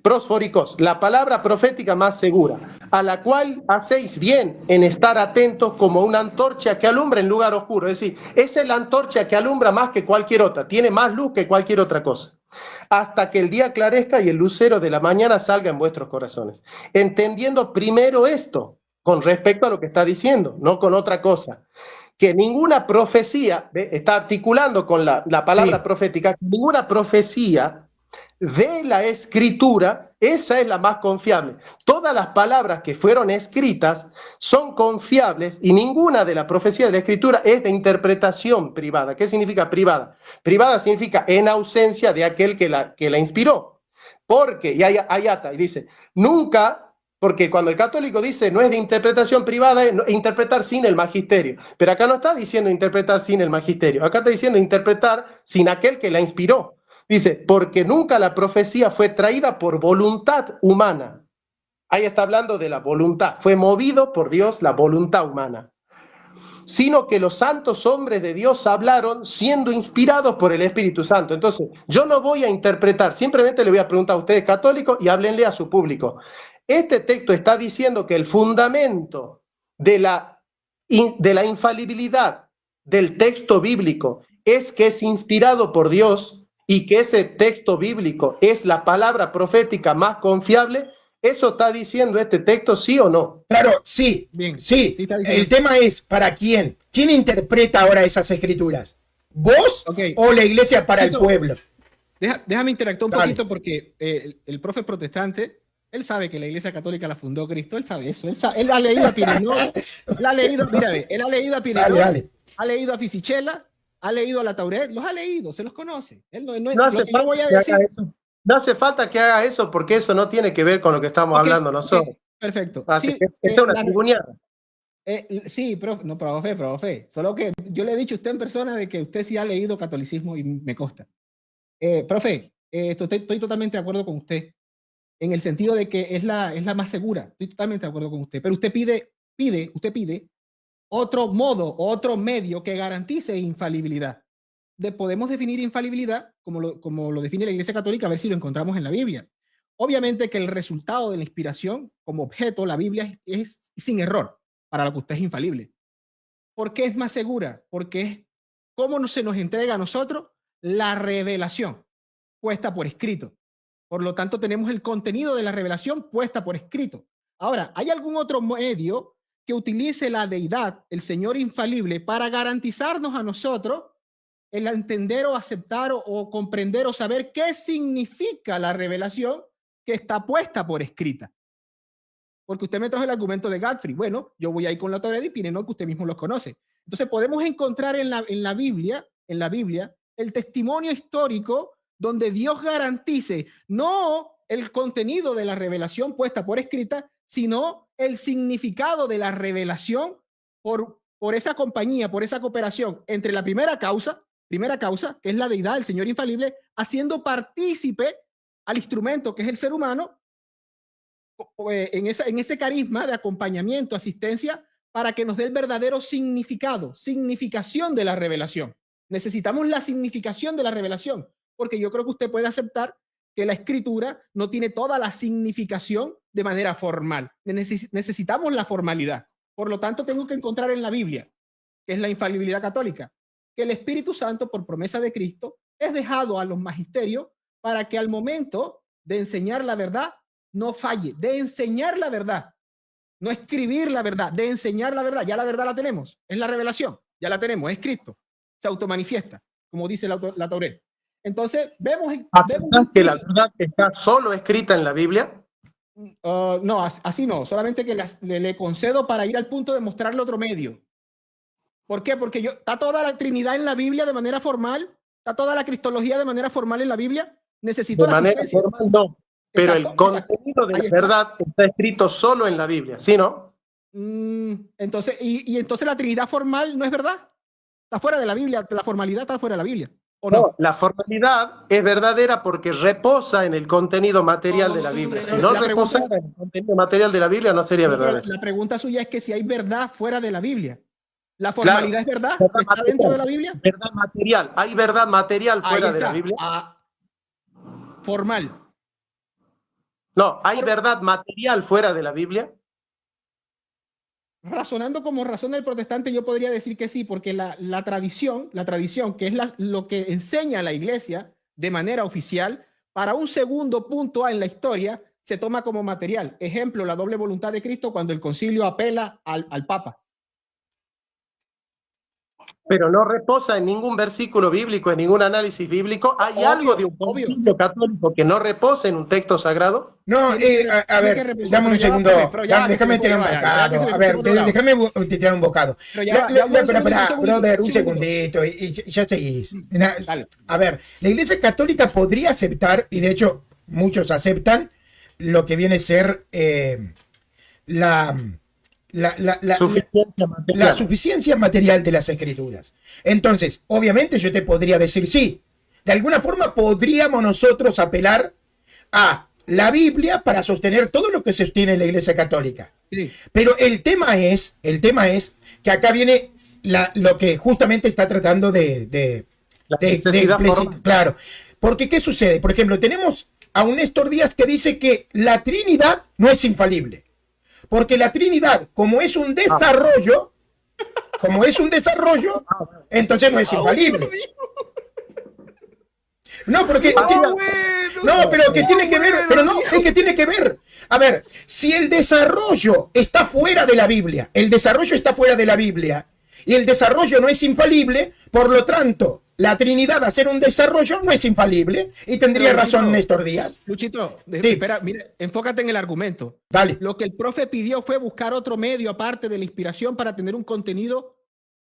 Prosfóricos, la palabra profética más segura, a la cual hacéis bien en estar atentos como una antorcha que alumbra en lugar oscuro. Es decir, esa es la antorcha que alumbra más que cualquier otra, tiene más luz que cualquier otra cosa. Hasta que el día aclarezca y el lucero de la mañana salga en vuestros corazones. Entendiendo primero esto, con respecto a lo que está diciendo, no con otra cosa. Que ninguna profecía, está articulando con la palabra profética, ninguna profecía de la escritura, esa es la más confiable. Todas las palabras que fueron escritas son confiables y ninguna de la profecía de la escritura es de interpretación privada. ¿Qué significa privada? Privada significa en ausencia de aquel que la inspiró. Porque, y ahí ata, y dice, nunca, porque cuando el católico dice no es de interpretación privada, es interpretar sin el magisterio. Pero acá no está diciendo interpretar sin el magisterio, acá está diciendo interpretar sin aquel que la inspiró. Dice, porque nunca la profecía fue traída por voluntad humana. Ahí está hablando de la voluntad. Fue movido por Dios la voluntad humana. Sino que los santos hombres de Dios hablaron siendo inspirados por el Espíritu Santo. Entonces, yo no voy a interpretar, simplemente le voy a preguntar a ustedes católicos y háblenle a su público. Este texto está diciendo que el fundamento de la infalibilidad del texto bíblico es que es inspirado por Dios y que ese texto bíblico es la palabra profética más confiable. ¿Eso está diciendo este texto, sí o no? Claro, sí. Bien. Sí. Sí está diciendo. El tema es, ¿para quién? ¿Quién interpreta ahora esas escrituras? ¿Vos Ok. o la iglesia para el Tito, pueblo? Déjame interactuar un Dale. poquito porque el profe protestante, él sabe que la Iglesia Católica la fundó Cristo, él sabe eso, él ha leído a Pirenó, él ha leído, mírame, él ha leído a Pirenó, Dale. ha leído a Fisichella, ha leído a la Tauret, los ha leído, se los conoce. Él no, No hace lo que yo voy a falta que decir. haga eso. No hace falta que haga eso porque eso no tiene que ver con lo que estamos hablando nosotros. Perfecto. Así Sí, que es una tribuneada. sí, no, profe. Solo que yo le he dicho a usted en persona de que usted sí ha leído catolicismo y me consta. Profe, estoy totalmente de acuerdo con usted en el sentido de que es la más segura. Estoy totalmente de acuerdo con usted. Pero usted pide otro modo, otro medio que garantice infalibilidad. Podemos definir infalibilidad como lo define la Iglesia Católica, a ver si lo encontramos en la Biblia. Obviamente que el resultado de la inspiración como objeto, la Biblia, es sin error para lo que usted es infalible. ¿Por qué es más segura? Porque es cómo se nos entrega a nosotros la revelación puesta por escrito. Por lo tanto, tenemos el contenido de la revelación puesta por escrito. Ahora, ¿hay algún otro medio que utilice la deidad, el Señor infalible, para garantizarnos a nosotros el entender o aceptar o comprender o saber qué significa la revelación que está puesta por escrita? Porque usted me trajo el argumento de Godfrey. Bueno, yo voy ahí con la Torah y Pirenó, que usted mismo los conoce. Entonces podemos encontrar en la Biblia, el testimonio histórico donde Dios garantice no el contenido de la revelación puesta por escrita, sino el significado de la revelación por esa compañía, por esa cooperación entre la primera causa, que es la deidad, el Señor infalible, haciendo partícipe al instrumento que es el ser humano en ese carisma de acompañamiento, asistencia, para que nos dé el verdadero significación de la revelación. Necesitamos la significación de la revelación, porque yo creo que usted puede aceptar que la escritura no tiene toda la significación de manera formal. Necesitamos la formalidad. Por lo tanto, tengo que encontrar en la Biblia, que es la infalibilidad católica, que el Espíritu Santo, por promesa de Cristo, es dejado a los magisterios para que al momento de enseñar la verdad no falle, de enseñar la verdad, no escribir la verdad, de enseñar la verdad. Ya la verdad la tenemos, es la revelación, ya la tenemos, es Cristo, se automanifiesta, como dice la Tauret. Entonces, vemos que la verdad está solo escrita en la Biblia. No, así no, solamente que le concedo para ir al punto de mostrarle otro medio. ¿Por qué? Porque está toda la Trinidad en la Biblia de manera formal, está toda la cristología de manera formal en la Biblia. Necesito de la manera asistencia. formal no, pero Exacto, el contenido de la verdad está escrito solo en la Biblia, ¿sí, no? Entonces, y entonces la Trinidad formal no es verdad. Está fuera de la Biblia, la formalidad está fuera de la Biblia. ¿O no? La formalidad es verdadera porque reposa en el contenido material de la Biblia. Si no reposara en el contenido material de la Biblia, no sería verdadera. La pregunta suya es que si hay verdad fuera de la Biblia. ¿La formalidad es verdad? ¿Está material, dentro de la Biblia? Verdad material. ¿Hay verdad material fuera de la Biblia? Formal. No, ¿hay verdad material fuera de la Biblia? Razonando como razona el protestante, yo podría decir que sí, porque la tradición, que es lo que enseña la Iglesia de manera oficial, para un segundo punto A en la historia, se toma como material. Ejemplo, la doble voluntad de Cristo cuando el concilio apela al Papa. Pero no reposa en ningún versículo bíblico, en ningún análisis bíblico. ¿Hay algo de un concilio católico que no reposa en un texto sagrado? No, a ver, dame un segundo. Déjame tirar un bocado. A ver, déjame tirar un bocado. Brother, un segundito y ya seguís. A ver, la Iglesia Católica podría aceptar, y de hecho muchos aceptan, lo que viene a ser la suficiencia material de las Escrituras. Entonces, obviamente yo te podría decir, sí, de alguna forma podríamos nosotros apelar a la Biblia para sostener todo lo que sostiene la Iglesia Católica. Sí. Pero el tema es que acá viene lo que justamente está tratando de claro. Porque, ¿qué sucede? Por ejemplo, tenemos a un Néstor Díaz que dice que la Trinidad no es infalible. Porque la Trinidad, como es un desarrollo, entonces no es infalible. No, porque No, pero que tiene que ver, pero no, es que tiene que ver. A ver, si el desarrollo está fuera de la Biblia, el desarrollo está fuera de la Biblia, y el desarrollo no es infalible, por lo tanto, la Trinidad hacer un desarrollo no es infalible, y tendría razón Néstor Díaz. Luchito, Sí. espera, mira, enfócate en el argumento. Dale. Lo que el profe pidió fue buscar otro medio aparte de la inspiración para tener un contenido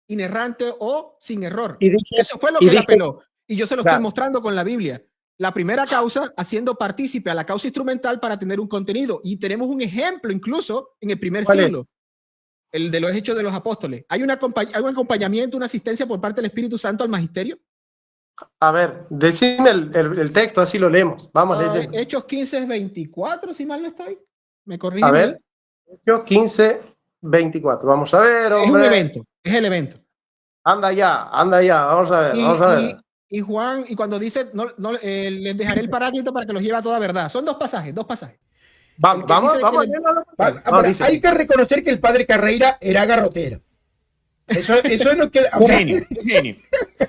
inerrante o sin error. Eso fue lo que él apeló. Y yo se lo estoy mostrando con la Biblia. La primera causa, haciendo partícipe a la causa instrumental para tener un contenido. Y tenemos un ejemplo incluso en el primer siglo, el de los Hechos de los Apóstoles. ¿Hay un acompañamiento, una asistencia por parte del Espíritu Santo al magisterio? A ver, decime el texto, así lo leemos. Vamos leyendo. Hechos 15, 24, si mal no estoy. Me corrigen. A ver, Hechos 15, 24. Vamos a ver, hombre. Es un evento, es el evento. Anda ya, vamos a ver, Y Juan, y cuando dice, les dejaré el paráclito para que los lleve a toda verdad. Son dos pasajes. Vamos. Hay que reconocer que el padre Carreira era garrotero. Eso no queda.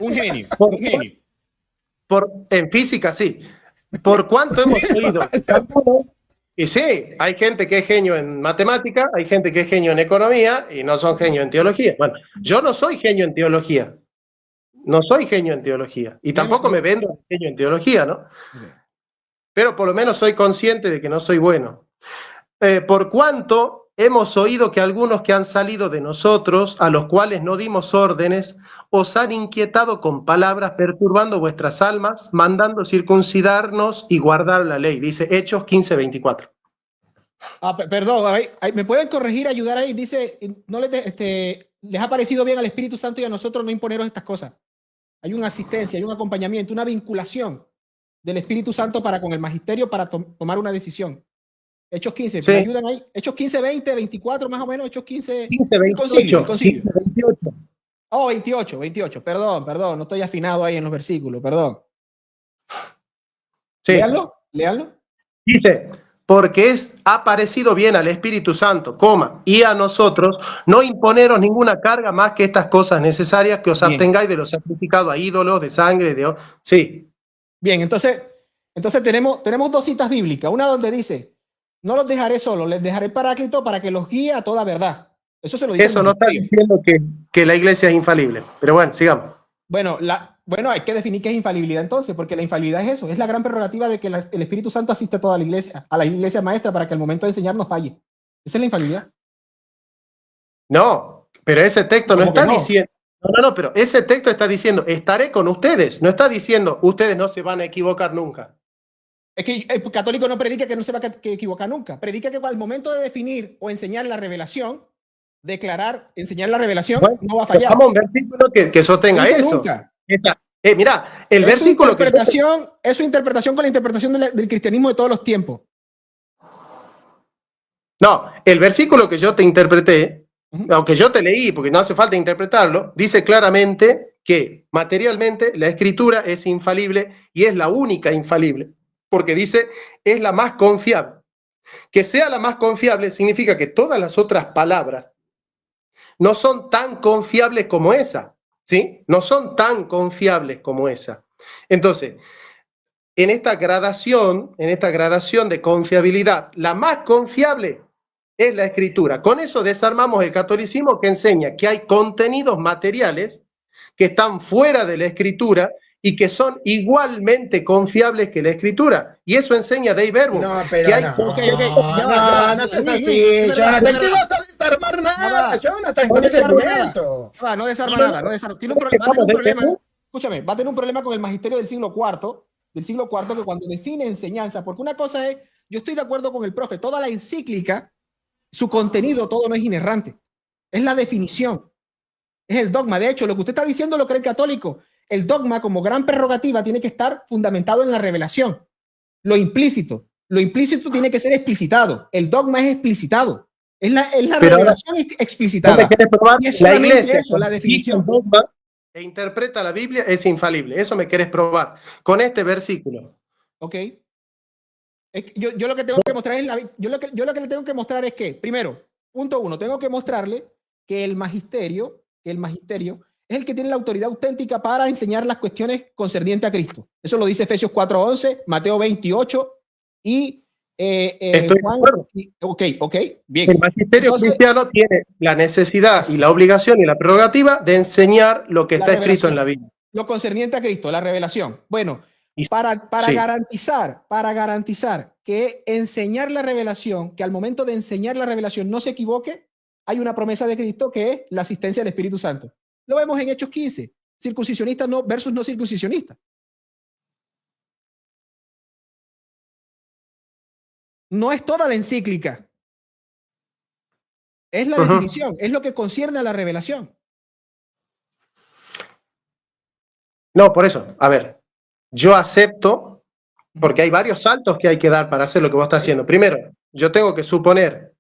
Un genio. En física, sí. ¿Por cuánto hemos oído? Y sí, hay gente que es genio en matemática, hay gente que es genio en economía y no son genio en teología. Bueno, yo no soy genio en teología. Y tampoco me vendo genio en teología, ¿no? Pero por lo menos soy consciente de que no soy bueno. Por cuanto hemos oído que algunos que han salido de nosotros, a los cuales no dimos órdenes, os han inquietado con palabras, perturbando vuestras almas, mandando circuncidarnos y guardar la ley. Dice Hechos 15, 24. Perdón, ¿me pueden corregir, ayudar ahí? Dice, no les ha parecido bien al Espíritu Santo y a nosotros no imponeros estas cosas. Hay una asistencia, hay un acompañamiento, una vinculación del Espíritu Santo para con el magisterio para tomar una decisión. Hechos 15, ¿me ayudan ahí? Hechos 15, 20, 24 más o menos, Hechos 15, 28. 15, 28. Oh, 28. Perdón, no estoy afinado ahí en los versículos, perdón. Sí. Léanlo. Dice, porque ha parecido bien al Espíritu Santo, y a nosotros, no imponeros ninguna carga más que estas cosas necesarias, que os abstengáis de los sacrificados a ídolos, de sangre, Sí. Bien, entonces tenemos dos citas bíblicas. Una donde dice, no los dejaré solos, les dejaré el paráclito para que los guíe a toda verdad. Eso se lo dice. Eso no está diciendo que la iglesia es infalible. Pero bueno, sigamos. Bueno, hay que definir qué es infalibilidad entonces, porque la infalibilidad es eso, es la gran prerrogativa de que el Espíritu Santo asiste a toda la iglesia maestra para que al momento de enseñar no falle. Esa es la infalibilidad. No, pero ese texto no está diciendo. No, pero ese texto está diciendo, estaré con ustedes. No está diciendo, ustedes no se van a equivocar nunca. Es que el católico no predica que no se va a equivocar nunca. Predica que al momento de definir o enseñar la revelación, enseñar la revelación, no va a fallar. Vamos a un versículo que sostenga eso. Nunca. Mira, el versículo es su interpretación con la interpretación del cristianismo de todos los tiempos. No, el versículo que yo te interpreté, aunque yo te leí, porque no hace falta interpretarlo, dice claramente que materialmente la escritura es infalible y es la única infalible, porque dice, es la más confiable. Que sea la más confiable significa que todas las otras palabras no son tan confiables como esa, ¿sí? No son tan confiables como esa. Entonces, en esta gradación de confiabilidad, la más confiable es la escritura. Con eso desarmamos el catolicismo, que enseña que hay contenidos materiales que están fuera de la escritura y que son igualmente confiables que la escritura. Y eso enseña Dei Verbum. No, pero no seas así, Jonathan. ¿Qué vas a desarmar nada, Jonathan, con ese argumento? No desarma nada. Tiene un problema. Escúchame, va a tener un problema con el magisterio del siglo IV, que cuando define enseñanza, porque una cosa es, yo estoy de acuerdo con el profe, toda la encíclica, su contenido, todo no es inerrante. Es la definición. Es el dogma. De hecho, lo que usted está diciendo lo cree el católico. El dogma, como gran prerrogativa, tiene que estar fundamentado en la revelación. Lo implícito tiene que ser explicitado. El dogma es explicitado. Es la revelación explicitada. Y es la iglesia, eso, la definición. Dogma e interpreta la Biblia, es infalible. Eso me querés probar con este versículo. Ok. Yo lo que tengo que mostrar es yo lo que le tengo que mostrar es que, primero, punto 1, tengo que mostrarle que el magisterio es el que tiene la autoridad auténtica para enseñar las cuestiones concernientes a Cristo. Eso lo dice Efesios 4:11, Mateo 28 y Estoy Juan. de acuerdo. Ok, bien. El magisterio Entonces, cristiano tiene la necesidad y la obligación y la prerrogativa de enseñar lo que la está escrito en revelación, la Biblia. lo concerniente a Cristo, la revelación. Bueno, Y- para sí. garantizar que enseñar la revelación, que al momento de enseñar la revelación no se equivoque, hay una promesa de Cristo que es la asistencia del Espíritu Santo. Lo vemos en Hechos 15, circuncisionistas no, versus no circuncisionistas. No es toda la encíclica, es la definición, es lo que concierne a la revelación. No, por eso, a ver, yo acepto, porque hay varios saltos que hay que dar para hacer lo que vos estás haciendo. Primero, yo tengo que suponer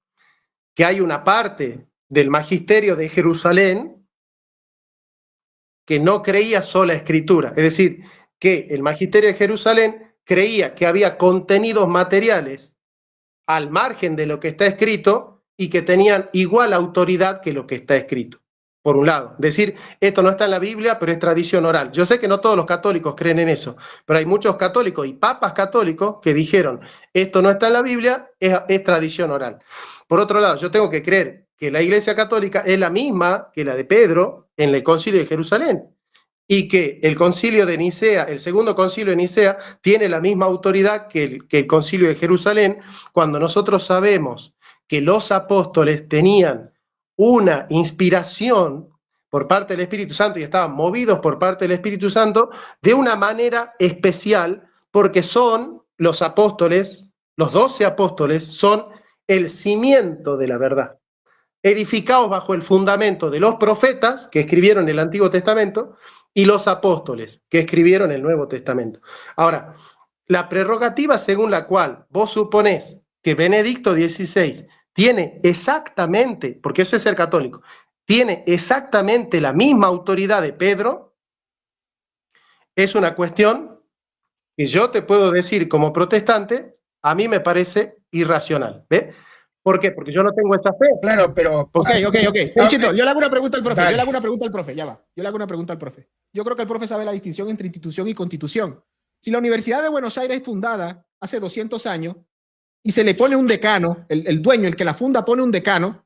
que hay una parte del magisterio de Jerusalén que no creía sola escritura, es decir, que el magisterio de Jerusalén creía que había contenidos materiales al margen de lo que está escrito y que tenían igual autoridad que lo que está escrito. Por un lado, decir, esto no está en la Biblia, pero es tradición oral. Yo sé que no todos los católicos creen en eso, pero hay muchos católicos y papas católicos que dijeron, esto no está en la Biblia, es tradición oral. Por otro lado, yo tengo que creer que la Iglesia Católica es la misma que la de Pedro en el Concilio de Jerusalén y que el Concilio de Nicea, el segundo Concilio de Nicea, tiene la misma autoridad que el Concilio de Jerusalén, cuando nosotros sabemos que los apóstoles tenían una inspiración por parte del Espíritu Santo y estaban movidos por parte del Espíritu Santo de una manera especial, porque son los apóstoles, los 12 apóstoles, son el cimiento de la verdad, edificados bajo el fundamento de los profetas que escribieron el Antiguo Testamento y los apóstoles que escribieron el Nuevo Testamento. Ahora, la prerrogativa según la cual vos suponés que Benedicto XVI tiene exactamente, porque eso es ser católico, tiene exactamente la misma autoridad de Pedro, es una cuestión que yo te puedo decir como protestante, a mí me parece irracional. ¿Ves? ¿Por qué? Porque yo no tengo esa fe. Claro, pero... Ok. Luchito, yo le hago una pregunta al profe. Dale. Yo le hago una pregunta al profe. Ya va. Yo le hago una pregunta al profe. Yo creo que el profe sabe la distinción entre institución y constitución. Si la Universidad de Buenos Aires es fundada hace 200 años y se le pone un decano, el dueño, el que la funda, pone un decano,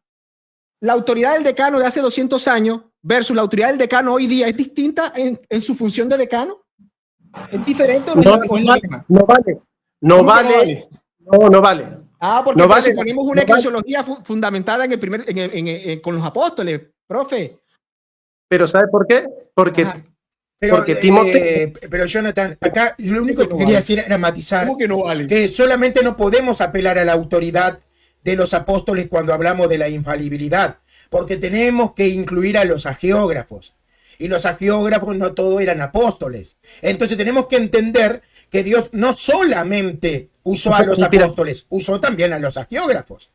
la autoridad del decano de hace 200 años versus la autoridad del decano hoy día, ¿es distinta en su función de decano? ¿Es diferente o es la misma? No vale. No ¿Cómo que no vale. vale? No vale. Ah, porque No vale, suponemos una eclesiología fundamentada en el primer, con los apóstoles, profe. Pero ¿sabe por qué? Porque Timoteo... pero Jonathan, acá lo único que quería decir era matizar ¿Cómo que no vale? que solamente no podemos apelar a la autoridad de los apóstoles cuando hablamos de la infalibilidad, porque tenemos que incluir a los agiógrafos. Y los agiógrafos no todos eran apóstoles. Entonces tenemos que entender que Dios no solamente usó a los apóstoles, usó también a los agiógrafos.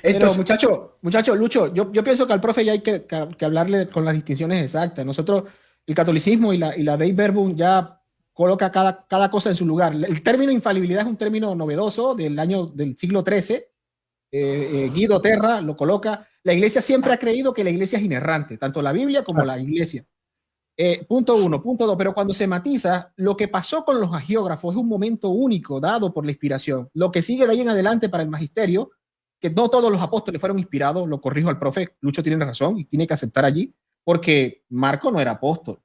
Entonces, pero muchacho, Lucho, yo pienso que al profe ya hay que hablarle con las distinciones exactas. Nosotros, el catolicismo y la Dei Verbum ya coloca cada cosa en su lugar. El término infalibilidad es un término novedoso del siglo XIII. Guido Terra lo coloca. La Iglesia siempre ha creído que la Iglesia es inerrante, tanto la Biblia como la Iglesia. Punto uno. Punto dos, pero cuando se matiza, lo que pasó con los agiógrafos es un momento único dado por la inspiración. Lo que sigue de ahí en adelante para el magisterio, que no todos los apóstoles fueron inspirados, lo corrijo al profe, Lucho tiene razón y tiene que aceptar allí, porque Marco no era apóstol,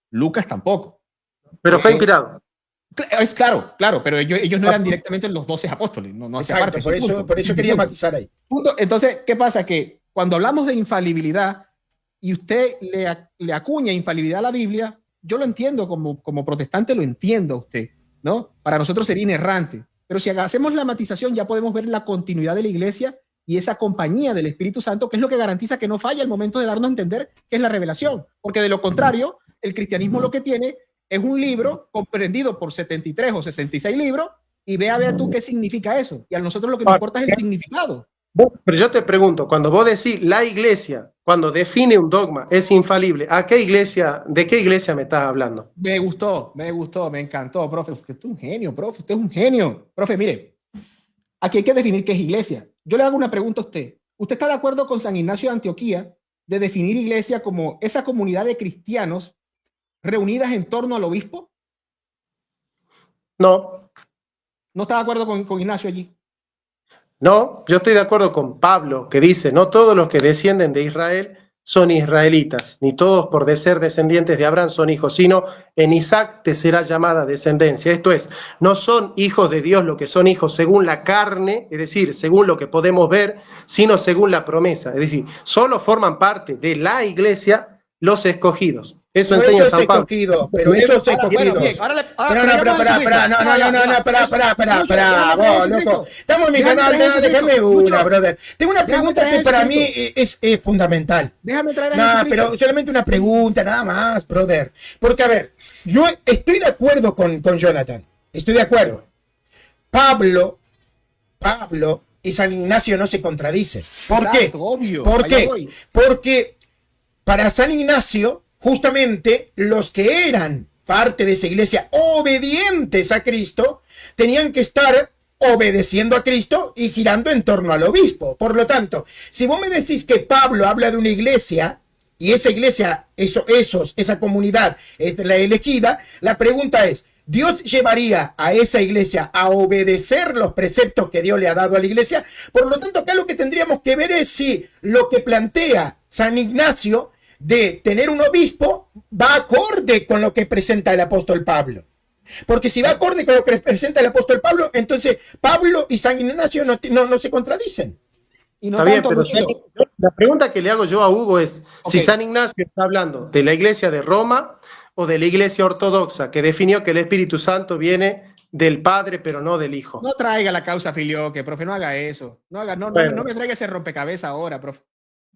Lucas tampoco. Pero fue inspirado. Es claro, pero ellos no eran directamente los 12 apóstoles, no hacía parte. Por eso quería matizar ahí. Punto. Entonces, ¿qué pasa? Que cuando hablamos de infalibilidad y usted le acuña infalibilidad a la Biblia, yo lo entiendo como protestante, lo entiendo a usted, ¿no? Para nosotros sería inerrante. Pero si hacemos la matización, ya podemos ver la continuidad de la Iglesia y esa compañía del Espíritu Santo, que es lo que garantiza que no falla al momento de darnos a entender que es la revelación. Porque de lo contrario, el cristianismo lo que tiene es un libro comprendido por 73 o 66 libros y vea tú qué significa eso. Y a nosotros lo que nos importa es el significado. Pero yo te pregunto, cuando vos decís la Iglesia, cuando define un dogma, es infalible, ¿de qué iglesia me estás hablando? Me gustó, me encantó, profe. Usted es un genio, profe, usted es un genio. Profe, mire, aquí hay que definir qué es iglesia. Yo le hago una pregunta a usted. ¿Usted está de acuerdo con San Ignacio de Antioquía de definir iglesia como esa comunidad de cristianos reunidas en torno al obispo? No, ¿No está de acuerdo con Ignacio allí? no, yo estoy de acuerdo con Pablo, que dice, no todos los que descienden de Israel son israelitas, ni todos por ser descendientes de Abraham son hijos, sino en Isaac te será llamada descendencia. Esto es, no son hijos de Dios lo que son hijos según la carne, es decir, según lo que podemos ver, sino según la promesa. Es decir, solo forman parte de la iglesia los escogidos. Eso Pero enseña esos San Pablo. escogidos, pero esos escogidos. Bueno, bien, ahora vos, loco. Estamos en mi canal, déjame una, brother. Tengo una pregunta que para mí es fundamental. Déjame traer a No, Jesucristo. pero solamente una pregunta, nada más, brother. Porque, a ver, yo estoy de acuerdo con Jonathan. Estoy de acuerdo. Pablo y San Ignacio no se contradicen. ¿Por qué? Obvio, ¿Por allá qué? voy. Porque para San Ignacio, justamente los que eran parte de esa iglesia obedientes a Cristo, tenían que estar obedeciendo a Cristo y girando en torno al obispo. Por lo tanto, si vos me decís que Pablo habla de una iglesia, y esa iglesia, esa comunidad es la elegida, la pregunta es, ¿Dios llevaría a esa iglesia a obedecer los preceptos que Dios le ha dado a la iglesia? Por lo tanto, acá lo que tendríamos que ver es si lo que plantea San Ignacio de tener un obispo va acorde con lo que presenta el apóstol Pablo. Porque si va acorde con lo que presenta el apóstol Pablo, entonces Pablo y San Ignacio no se contradicen. Y no Está bien, tanto, pero la pregunta que le hago yo a Hugo es si Ok. San Ignacio está hablando de la iglesia de Roma o de la iglesia ortodoxa, que definió que el Espíritu Santo viene del Padre, pero no del Hijo. No traiga la causa filioque, profe, no haga eso. Bueno. No me traiga ese rompecabezas ahora, profe.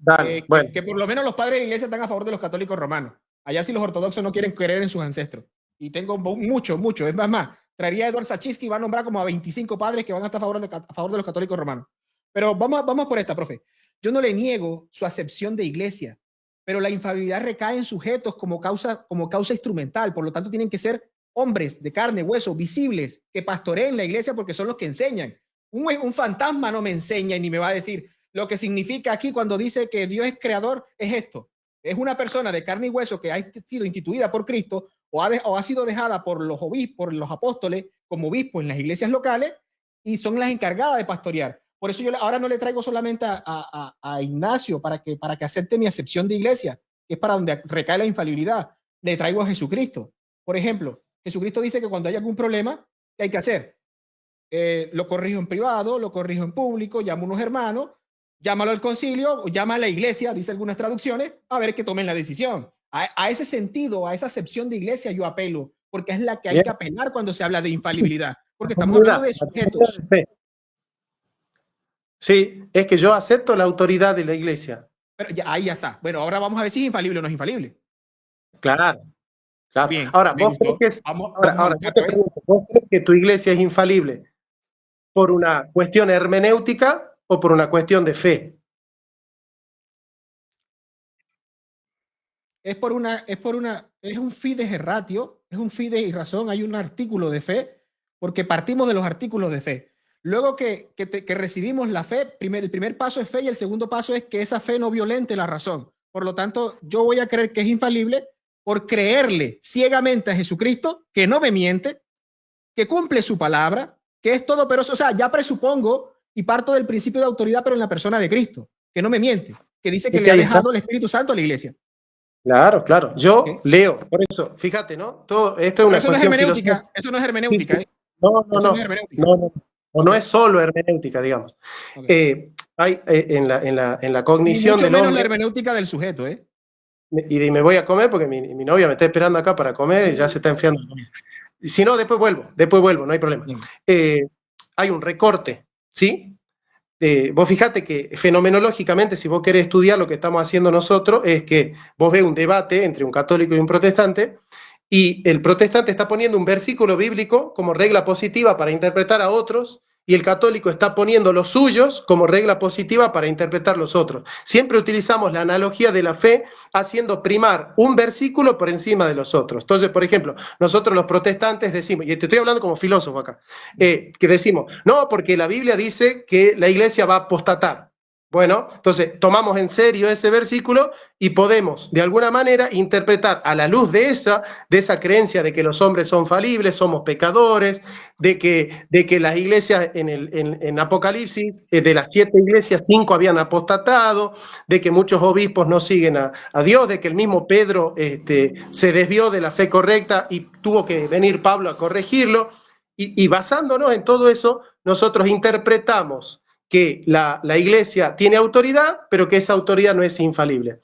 Dale, bueno. Que por lo menos los padres de la iglesia están a favor de los católicos romanos. Allá sí los ortodoxos no quieren creer en sus ancestros. Y tengo mucho. Es más, traería a Eduard Sachinsky y va a nombrar como a 25 padres que van a estar a favor de los católicos romanos. Pero vamos por esta, profe. Yo no le niego su acepción de iglesia, pero la infalibilidad recae en sujetos como causa instrumental. Por lo tanto, tienen que ser hombres de carne, hueso, visibles, que pastoreen la iglesia porque son los que enseñan. Un fantasma no me enseña ni me va a decir lo que significa aquí cuando dice que Dios es creador, es esto. Es una persona de carne y hueso que ha sido instituida por Cristo o ha sido dejada por los obispos, por los apóstoles como obispos en las iglesias locales y son las encargadas de pastorear. Por eso yo ahora no le traigo solamente a Ignacio para que acepte mi acepción de iglesia, que es para donde recae la infalibilidad. Le traigo a Jesucristo. Por ejemplo, Jesucristo dice que cuando hay algún problema, ¿qué hay que hacer? Lo corrijo en privado, lo corrijo en público, llamo a unos hermanos, llámalo al concilio o llama a la iglesia, dice algunas traducciones, a ver que tomen la decisión. A ese sentido, a esa acepción de iglesia yo apelo, porque es la que hay que apelar cuando se habla de infalibilidad, porque estamos hablando de sujetos. Sí, es que yo acepto la autoridad de la iglesia. Pero ahí ya está. Bueno, ahora vamos a ver si es infalible o no es infalible. Claro. Bien, ahora, ¿vos crees que, ahora yo te pregunto, ¿vos crees que tu iglesia es infalible por una cuestión hermenéutica o por una cuestión de fe? Es un fides ratio, es un fides y razón, hay un artículo de fe, porque partimos de los artículos de fe. Luego que recibimos la fe, el primer paso es fe y el segundo paso es que esa fe no violente la razón. Por lo tanto, yo voy a creer que es infalible por creerle ciegamente a Jesucristo, que no me miente, que cumple su palabra, que es todopoderoso. O sea, ya presupongo y parto del principio de autoridad, pero en la persona de Cristo, que no me miente, que dice que le ha dejado el Espíritu Santo a la iglesia. Claro. Yo leo, por eso, fíjate, ¿no? Todo esto es una cuestión filosófica. Eso no es hermenéutica, ¿eh? No es solo hermenéutica, digamos. Hay en la cognición del hombre. Menos la hermenéutica del sujeto, ¿eh? Y me voy a comer porque mi novia me está esperando acá para comer y ya se está enfriando. Si no, después vuelvo, no hay problema. Hay un recorte, ¿sí? Vos fijate que fenomenológicamente, si vos querés estudiar lo que estamos haciendo nosotros, es que vos ves un debate entre un católico y un protestante, y el protestante está poniendo un versículo bíblico como regla positiva para interpretar a otros, y el católico está poniendo los suyos como regla positiva para interpretar los otros. Siempre utilizamos la analogía de la fe haciendo primar un versículo por encima de los otros. Entonces, por ejemplo, nosotros los protestantes decimos, y te estoy hablando como filósofo acá, que decimos, no, porque la Biblia dice que la iglesia va a apostatar. Bueno, entonces tomamos en serio ese versículo y podemos, de alguna manera, interpretar a la luz de esa creencia de que los hombres son falibles, somos pecadores, de que las iglesias en Apocalipsis, de las 7 iglesias, 5 habían apostatado, de que muchos obispos no siguen a Dios, de que el mismo Pedro se desvió de la fe correcta y tuvo que venir Pablo a corregirlo, y basándonos en todo eso, nosotros interpretamos que la iglesia tiene autoridad, pero que esa autoridad no es infalible.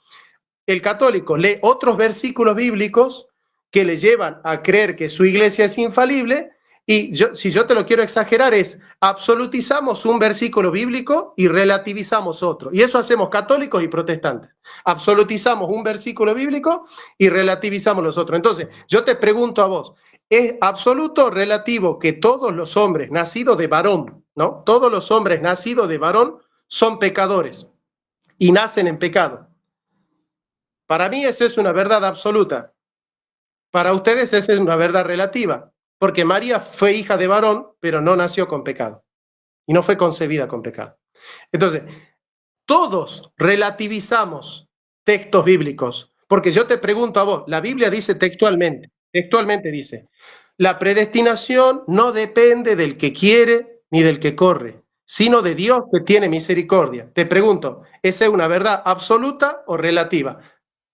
El católico lee otros versículos bíblicos que le llevan a creer que su iglesia es infalible, y si yo te lo quiero exagerar, es absolutizamos un versículo bíblico y relativizamos otro. Y eso hacemos católicos y protestantes. Absolutizamos un versículo bíblico y relativizamos los otros. Entonces, yo te pregunto a vos, ¿es absoluto o relativo que todos los hombres nacidos de varón, ¿no? Todos los hombres nacidos de varón son pecadores y nacen en pecado? Para mí eso es una verdad absoluta. Para ustedes esa es una verdad relativa, porque María fue hija de varón, pero no nació con pecado y no fue concebida con pecado. Entonces, todos relativizamos textos bíblicos, porque yo te pregunto a vos, la Biblia dice textualmente dice, la predestinación no depende del que quiere ni del que corre, sino de Dios que tiene misericordia. Te pregunto, ¿esa es una verdad absoluta o relativa?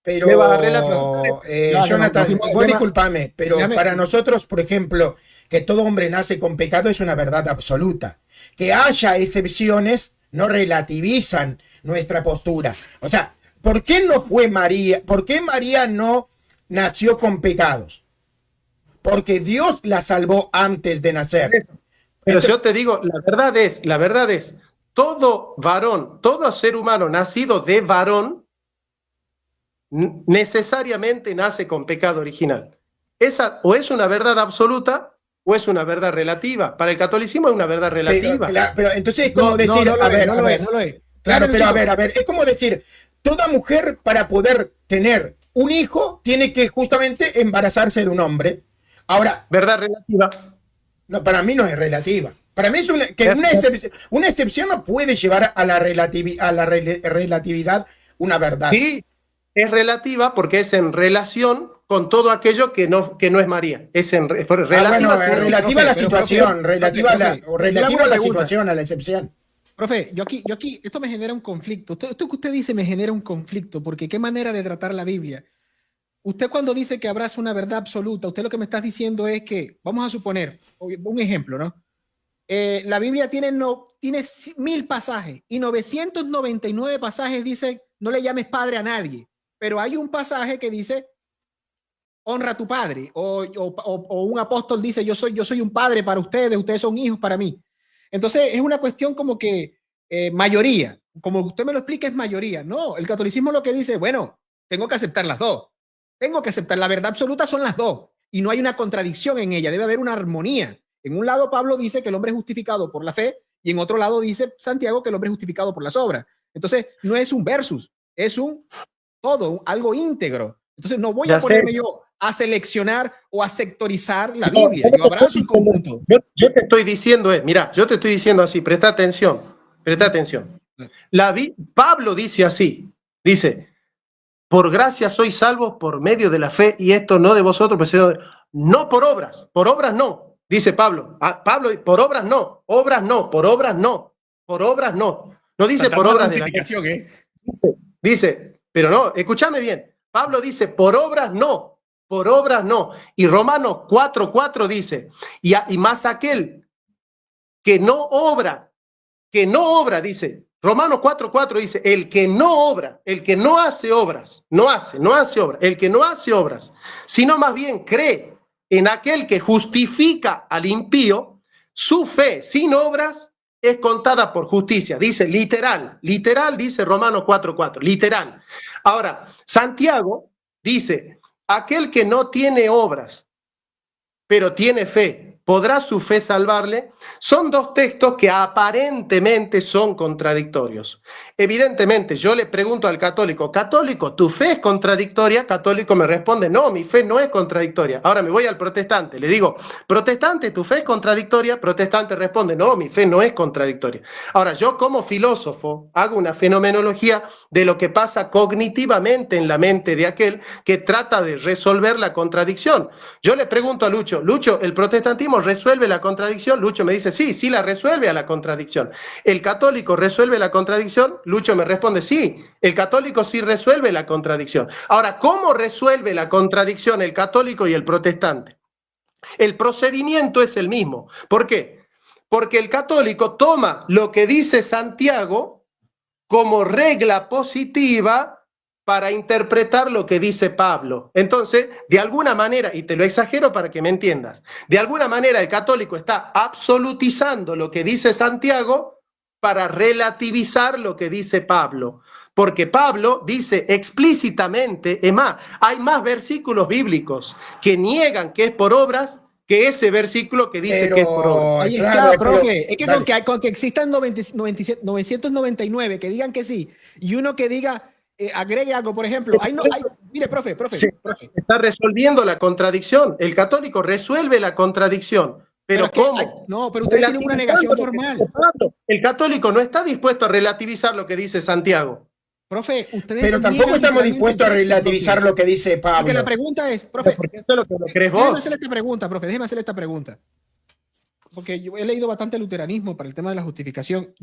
Pero, ¿Me vas a relativizar? Jonathan, vos disculpame, pero para nosotros, por ejemplo, que todo hombre nace con pecado es una verdad absoluta. Que haya excepciones no relativizan nuestra postura. O sea, ¿por qué no fue María? ¿Por qué María no nació con pecados? Porque Dios la salvó antes de nacer. Pero yo te digo, la verdad es, todo varón, todo ser humano nacido de varón, necesariamente nace con pecado original. Esa o es una verdad absoluta o es una verdad relativa. Para el catolicismo es una verdad relativa. Pero entonces es como decir, a ver, claro, pero a ver, es como decir, toda mujer para poder tener un hijo tiene que justamente embarazarse de un hombre. Ahora, verdad relativa. No, para mí no es relativa. Para mí es una excepción no puede llevar a la relatividad una verdad. Sí, es relativa porque es en relación con todo aquello que no es María. Es relativa, relativa a la situación, relativa a la situación, a la excepción. Profe, yo aquí, esto me genera un conflicto. Esto que usted dice me genera un conflicto, porque qué manera de tratar la Biblia. Usted cuando dice que abraza una verdad absoluta, usted lo que me está diciendo es que, vamos a suponer, un ejemplo, ¿no? La Biblia tiene 1000 pasajes y 999 pasajes dicen no le llames padre a nadie, pero hay un pasaje que dice honra a tu padre, o un apóstol dice yo soy un padre para ustedes son hijos para mí. Entonces es una cuestión como que mayoría, como usted me lo explica es mayoría. No, el catolicismo lo que dice, bueno, tengo que aceptar las dos. Tengo que aceptar la verdad absoluta, son las dos y no hay una contradicción en ella, debe haber una armonía. En un lado Pablo dice que el hombre es justificado por la fe y en otro lado dice Santiago que el hombre es justificado por las obras. Entonces no es un versus, es un todo, algo íntegro. Entonces no voy a ponerme yo a seleccionar o a sectorizar la Biblia, yo abrazo el conjunto. Yo te estoy diciendo, mira, yo te estoy diciendo así, presta atención. Pablo dice así, dice, por gracia sois salvos por medio de la fe, y esto no de vosotros, pues no por obras no, dice Pablo. Pablo, por obras no, por obras no. No dice por obras de la fe. Dice, pero no, escúchame bien. Pablo dice, por obras no. Y Romanos 4:4 dice, y más aquel que no obra, dice, Romanos 4:4 dice, el que no obra, el que no hace obras, el que no hace obras, sino más bien cree en aquel que justifica al impío, su fe sin obras es contada por justicia. Dice literal, dice Romanos 4:4, literal. Ahora, Santiago dice, aquel que no tiene obras, pero tiene fe, ¿podrá su fe salvarle? Son dos textos que aparentemente son contradictorios. Evidentemente, yo le pregunto al católico, católico, ¿tu fe es contradictoria? Católico me responde, no, mi fe no es contradictoria. Ahora me voy al protestante, le digo, protestante, ¿tu fe es contradictoria? Protestante responde, no, mi fe no es contradictoria. Ahora, yo como filósofo hago una fenomenología de lo que pasa cognitivamente en la mente de aquel que trata de resolver la contradicción. Yo le pregunto a Lucho, Lucho, ¿el protestantismo resuelve la contradicción? Lucho me dice, sí, sí la resuelve a la contradicción. ¿El católico resuelve la contradicción? Lucho me responde, sí, el católico sí resuelve la contradicción. Ahora, ¿cómo resuelve la contradicción el católico y el protestante? El procedimiento es el mismo. ¿Por qué? Porque el católico toma lo que dice Santiago como regla positiva para interpretar lo que dice Pablo. Entonces, de alguna manera, y te lo exagero para que me entiendas, de alguna manera el católico está absolutizando lo que dice Santiago para relativizar lo que dice Pablo. Porque Pablo dice explícitamente, es más, hay más versículos bíblicos que niegan que es por obras que ese versículo que dice que es por obras. Ahí está, profe. Es que con que existan 999 que digan que sí y uno que diga agregue algo, por ejemplo. Mire, profe. Se está resolviendo la contradicción. El católico resuelve la contradicción. ¿Pero cómo? No, pero ustedes tienen una negación formal. El católico no está dispuesto a relativizar lo que dice Santiago. Profe, ustedes pero tampoco estamos dispuestos a relativizar lo que dice Pablo. Porque la pregunta es, profe, porque eso es lo que lo crees vos. Déjeme hacerle esta pregunta. Porque yo he leído bastante luteranismo para el tema de la justificación.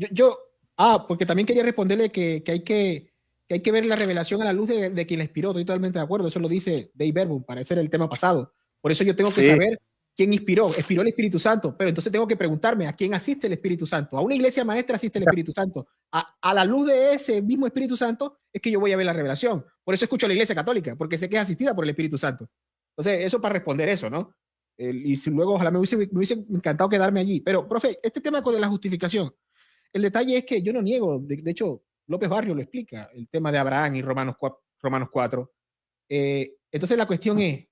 Porque también quería responderle que hay que ver la revelación a la luz de quien la inspiró. Estoy totalmente de acuerdo. Eso lo dice Dave Verbum, para ese era el tema pasado. Por eso yo tengo que saber quién inspiró. Inspiró el Espíritu Santo. Pero entonces tengo que preguntarme a quién asiste el Espíritu Santo. A una iglesia maestra asiste el Espíritu Santo. A la luz de ese mismo Espíritu Santo es que yo voy a ver la revelación. Por eso escucho a la iglesia católica, porque sé que es asistida por el Espíritu Santo. Entonces, eso para responder eso, ¿no? Y si luego ojalá me hubiese encantado quedarme allí. Pero, profe, este tema con la justificación, el detalle es que yo no niego, de hecho, López Barrio lo explica, el tema de Abraham y Romanos 4. Entonces la cuestión es,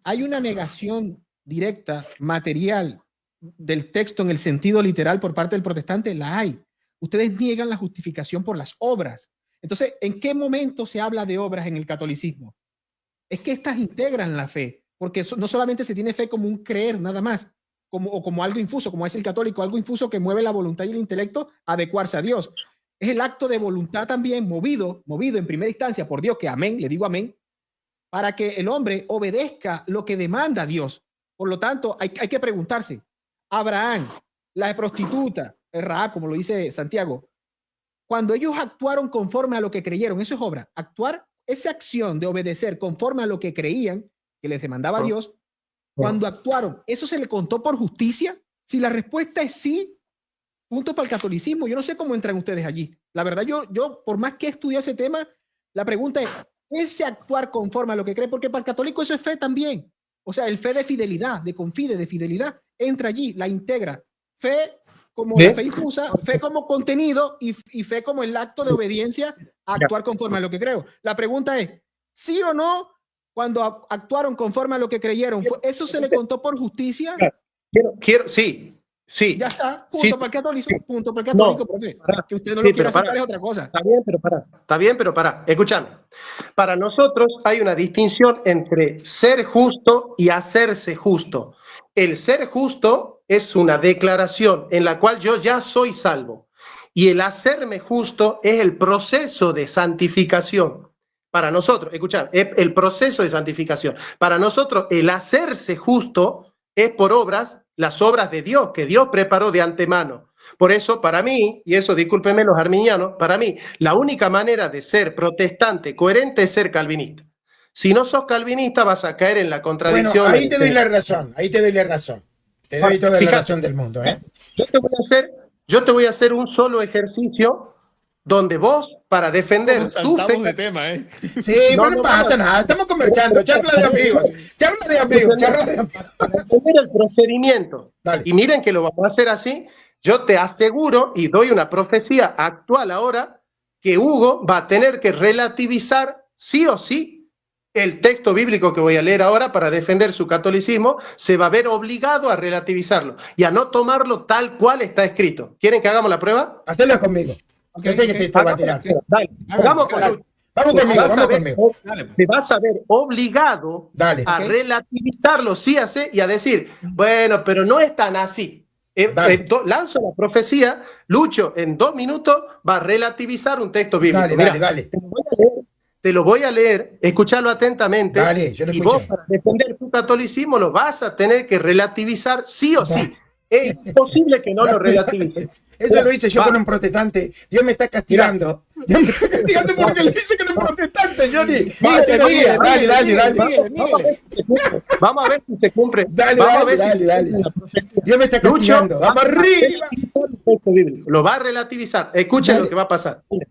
¿hay una negación directa, material, del texto en el sentido literal por parte del protestante? La hay. Ustedes niegan la justificación por las obras. Entonces, ¿en qué momento se habla de obras en el catolicismo? Es que estas integran la fe, porque no solamente se tiene fe como un creer nada más, como algo infuso, como es el católico, algo infuso que mueve la voluntad y el intelecto a adecuarse a Dios. Es el acto de voluntad también movido en primera instancia por Dios, que amén, le digo amén, para que el hombre obedezca lo que demanda Dios. Por lo tanto, hay que preguntarse, Abraham, la prostituta, Rahab, como lo dice Santiago, cuando ellos actuaron conforme a lo que creyeron, eso es obra, actuar, esa acción de obedecer conforme a lo que creían, que les demandaba Dios, cuando actuaron, ¿eso se le contó por justicia? Si la respuesta es sí, punto para el catolicismo. Yo no sé cómo entran ustedes allí. La verdad, yo por más que estudié ese tema, la pregunta es, ¿ese actuar conforme a lo que cree? Porque para el católico eso es fe también. O sea, el fe de fidelidad, de confide, de fidelidad, entra allí, la integra. Fe como la fe infusa, fe como contenido y fe como el acto de obediencia a actuar conforme a lo que creo. La pregunta es, ¿sí o no? Cuando actuaron conforme a lo que creyeron, ¿eso se le contó por justicia? Sí. Ya está, punto para el católico, punto para el católico, profe. Que usted no lo quiera aceptar es otra cosa. Está bien, pero pará. Escúchame. Para nosotros hay una distinción entre ser justo y hacerse justo. El ser justo es una declaración en la cual yo ya soy salvo. Y el hacerme justo es el proceso de santificación. Para nosotros, escuchad, es el proceso de santificación. Para nosotros, el hacerse justo es por obras, las obras de Dios, que Dios preparó de antemano. Por eso, para mí, y eso discúlpenme los arminianos, para mí, la única manera de ser protestante coherente es ser calvinista. Si no sos calvinista, vas a caer en la contradicción. Bueno, ahí te doy la razón, Te doy toda la razón del mundo. Yo te voy a hacer un solo ejercicio donde vos, para defender tu fe... de tema, ¿eh? Sí, no pasa nada, estamos conversando, charla de amigos. Para defender el procedimiento. Dale. Y miren que lo vamos a hacer así. Yo te aseguro, y doy una profecía actual ahora, que Hugo va a tener que relativizar sí o sí el texto bíblico que voy a leer ahora para defender su catolicismo, se va a ver obligado a relativizarlo y a no tomarlo tal cual está escrito. ¿Quieren que hagamos la prueba? Hacelo conmigo. Ok, Yo sé que te va a tirar. Dale, vamos con Dale. Lucho. Vamos Te conmigo, vas a vamos ver- conmigo. Dale, pues. Te vas a ver obligado Dale. a relativizarlo, sí, así, y a decir, bueno, pero no es tan así. Dale. Lanzo la profecía, Lucho en 2 minutos va a relativizar un texto bíblico. Dale, Mirá, dale. te lo voy a leer, escúchalo atentamente. Dale, yo lo y escucho. vos, para defender tu catolicismo, lo vas a tener que relativizar sí o sí. Dale. Es imposible que no lo relativice. Eso lo hice yo Va. con un protestante. Dios me está castigando. Dios me está castigando porque le dice que no es protestante, Johnny. Vamos a ver si se cumple. Dale, Vamos a dale, ver si dale, se dale. cumple la profecía. Dios me está Lucho castigando. va Vamos a arriba. relativizar el texto bíblico. Lo va a relativizar. Escuchen Dale. lo que va a pasar. Mira.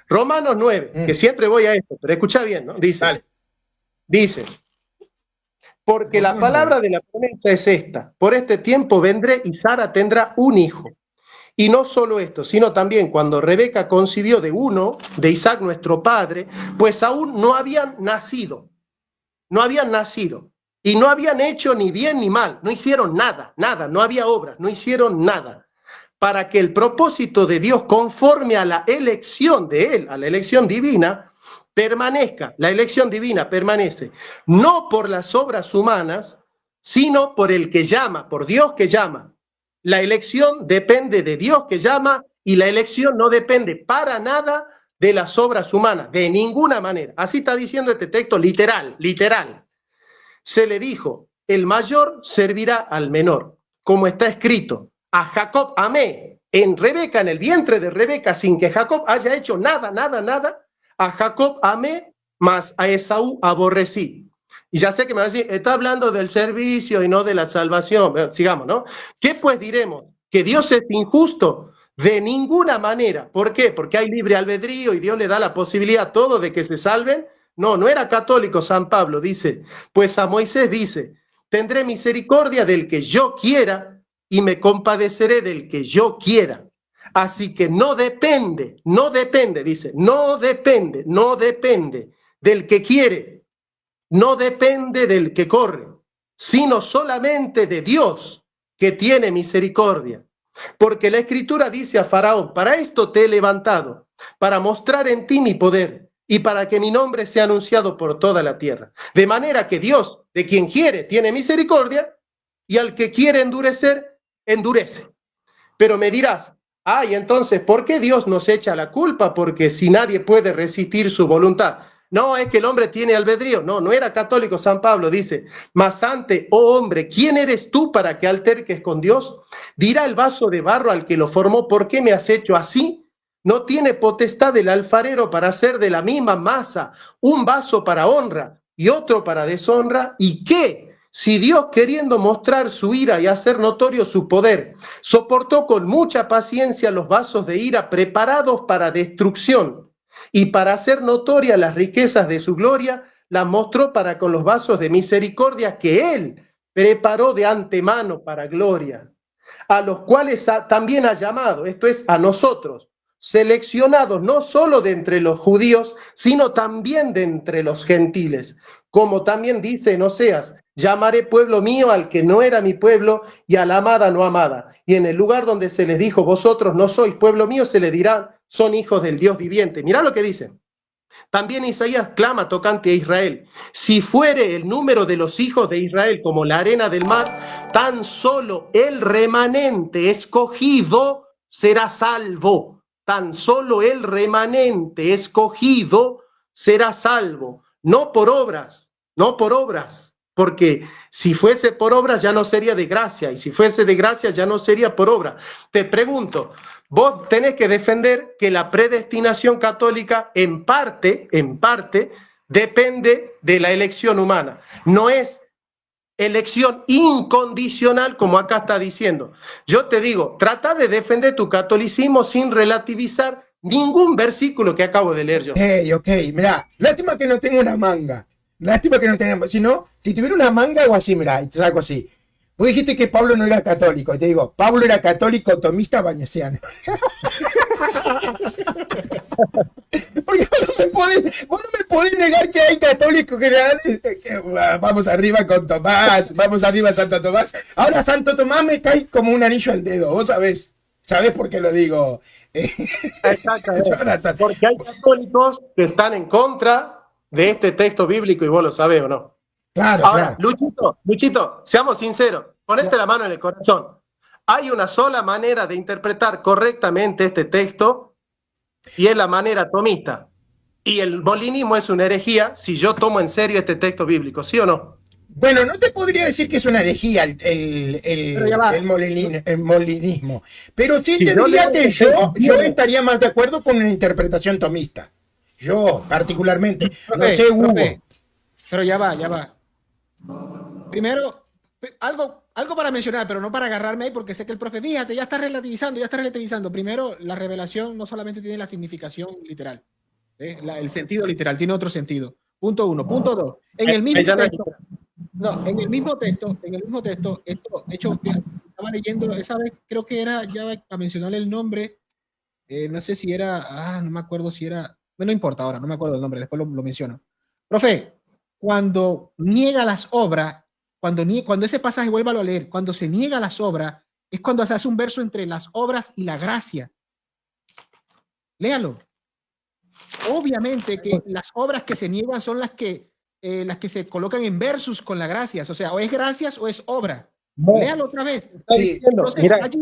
Romanos 9, que siempre voy a esto, pero escucha bien, ¿no? Dale. Dice, porque la palabra de la promesa es esta: por este tiempo vendré y Sara tendrá un hijo. Y no solo esto, sino también cuando Rebeca concibió de uno, de Isaac nuestro padre, pues aún no habían nacido, y no habían hecho ni bien ni mal, no hicieron nada, no había obras, no hicieron nada, para que el propósito de Dios conforme a la elección de Él, a la elección divina, permanezca. La elección divina permanece, no por las obras humanas, sino por el que llama, por Dios que llama. La elección depende de Dios que llama y la elección no depende para nada de las obras humanas, de ninguna manera. Así está diciendo este texto literal. Se le dijo, el mayor servirá al menor, como está escrito, a Jacob amé, en Rebeca, en el vientre de Rebeca, sin que Jacob haya hecho nada, a Jacob amé, mas a Esaú aborrecí. Y ya sé que me va a decir, está hablando del servicio y no de la salvación. Bueno, sigamos, ¿no? ¿Qué pues diremos? ¿Que Dios es injusto? De ninguna manera. ¿Por qué? Porque hay libre albedrío y Dios le da la posibilidad a todos de que se salven. No, no era católico San Pablo, dice. Pues a Moisés dice, tendré misericordia del que yo quiera y me compadeceré del que yo quiera. Así que no depende, dice, no depende del que quiere. No depende del que corre, sino solamente de Dios que tiene misericordia. Porque la Escritura dice a Faraón, para esto te he levantado, para mostrar en ti mi poder y para que mi nombre sea anunciado por toda la tierra. De manera que Dios, de quien quiere, tiene misericordia y al que quiere endurecer, endurece. Pero me dirás, ay, entonces, ¿por qué Dios nos echa la culpa? Porque si nadie puede resistir su voluntad. No, es que el hombre tiene albedrío. No, no era católico San Pablo, dice, mas antes, oh hombre, ¿quién eres tú para que alterques con Dios? Dirá el vaso de barro al que lo formó, ¿por qué me has hecho así? ¿No tiene potestad el alfarero para hacer de la misma masa un vaso para honra y otro para deshonra? ¿Y qué? Si Dios, queriendo mostrar su ira y hacer notorio su poder, soportó con mucha paciencia los vasos de ira preparados para destrucción, y para hacer notorias las riquezas de su gloria, las mostró para con los vasos de misericordia que Él preparó de antemano para gloria, a los cuales también ha llamado, esto es, a nosotros, seleccionados no solo de entre los judíos, sino también de entre los gentiles, como también dice en Oseas, llamaré pueblo mío al que no era mi pueblo y a la amada no amada. Y en el lugar donde se les dijo, vosotros no sois pueblo mío, se les dirá, son hijos del Dios viviente. Mirá lo que dice. También Isaías clama tocante a Israel. Si fuere el número de los hijos de Israel como la arena del mar, tan solo el remanente escogido será salvo. Tan solo el remanente escogido será salvo. No por obras, porque si fuese por obras ya no sería de gracia, y si fuese de gracia ya no sería por obra. Te pregunto, vos tenés que defender que la predestinación católica en parte, depende de la elección humana. No es elección incondicional como acá está diciendo. Yo te digo, trata de defender tu catolicismo sin relativizar ningún versículo que acabo de leer yo. Ok, mirá, lástima que no tengo una manga. Lástima que no tenga, si no, si tuviera una manga o así, mirá, algo así. Vos dijiste que Pablo no era católico. Te digo, Pablo era católico, tomista, bañesiano. Porque vos no me podés negar que hay católicos que vamos arriba con Tomás, vamos arriba Santo Tomás. Ahora Santo Tomás me cae como un anillo al dedo, vos sabés por qué lo digo. Exactamente. Porque hay católicos que están en contra de este texto bíblico y vos lo sabés o no. Claro, Ahora, claro. Luchito, seamos sinceros, ponete la mano en el corazón. Hay una sola manera de interpretar correctamente este texto y es la manera tomista. Y el molinismo es una herejía si yo tomo en serio este texto bíblico, ¿sí o no? Bueno, no te podría decir que es una herejía el molinismo, pero sí te diría que yo estaría más de acuerdo con una interpretación tomista. Yo, particularmente. No sé, Hugo. Pero ya va. Primero, algo para mencionar, pero no para agarrarme ahí, porque sé que el profe, fíjate, ya está relativizando. Primero, la revelación no solamente tiene la significación literal, el sentido literal, tiene otro sentido. Punto 1. Punto 2. En el mismo texto, esto, de hecho, estaba leyendo, esa vez creo que era, ya a mencionar el nombre, no sé si era, no me acuerdo si era, no importa ahora, no me acuerdo el nombre, después lo menciono. Profe, cuando niega las obras, cuando ese pasaje, vuélvalo a leer, cuando se niega las obras, es cuando se hace un verso entre las obras y la gracia. Léalo. Obviamente que las obras que se niegan son las que se colocan en versus con las gracias, o sea, o es gracias o es obra. No. Léalo otra vez. Sí. Entonces, mira, está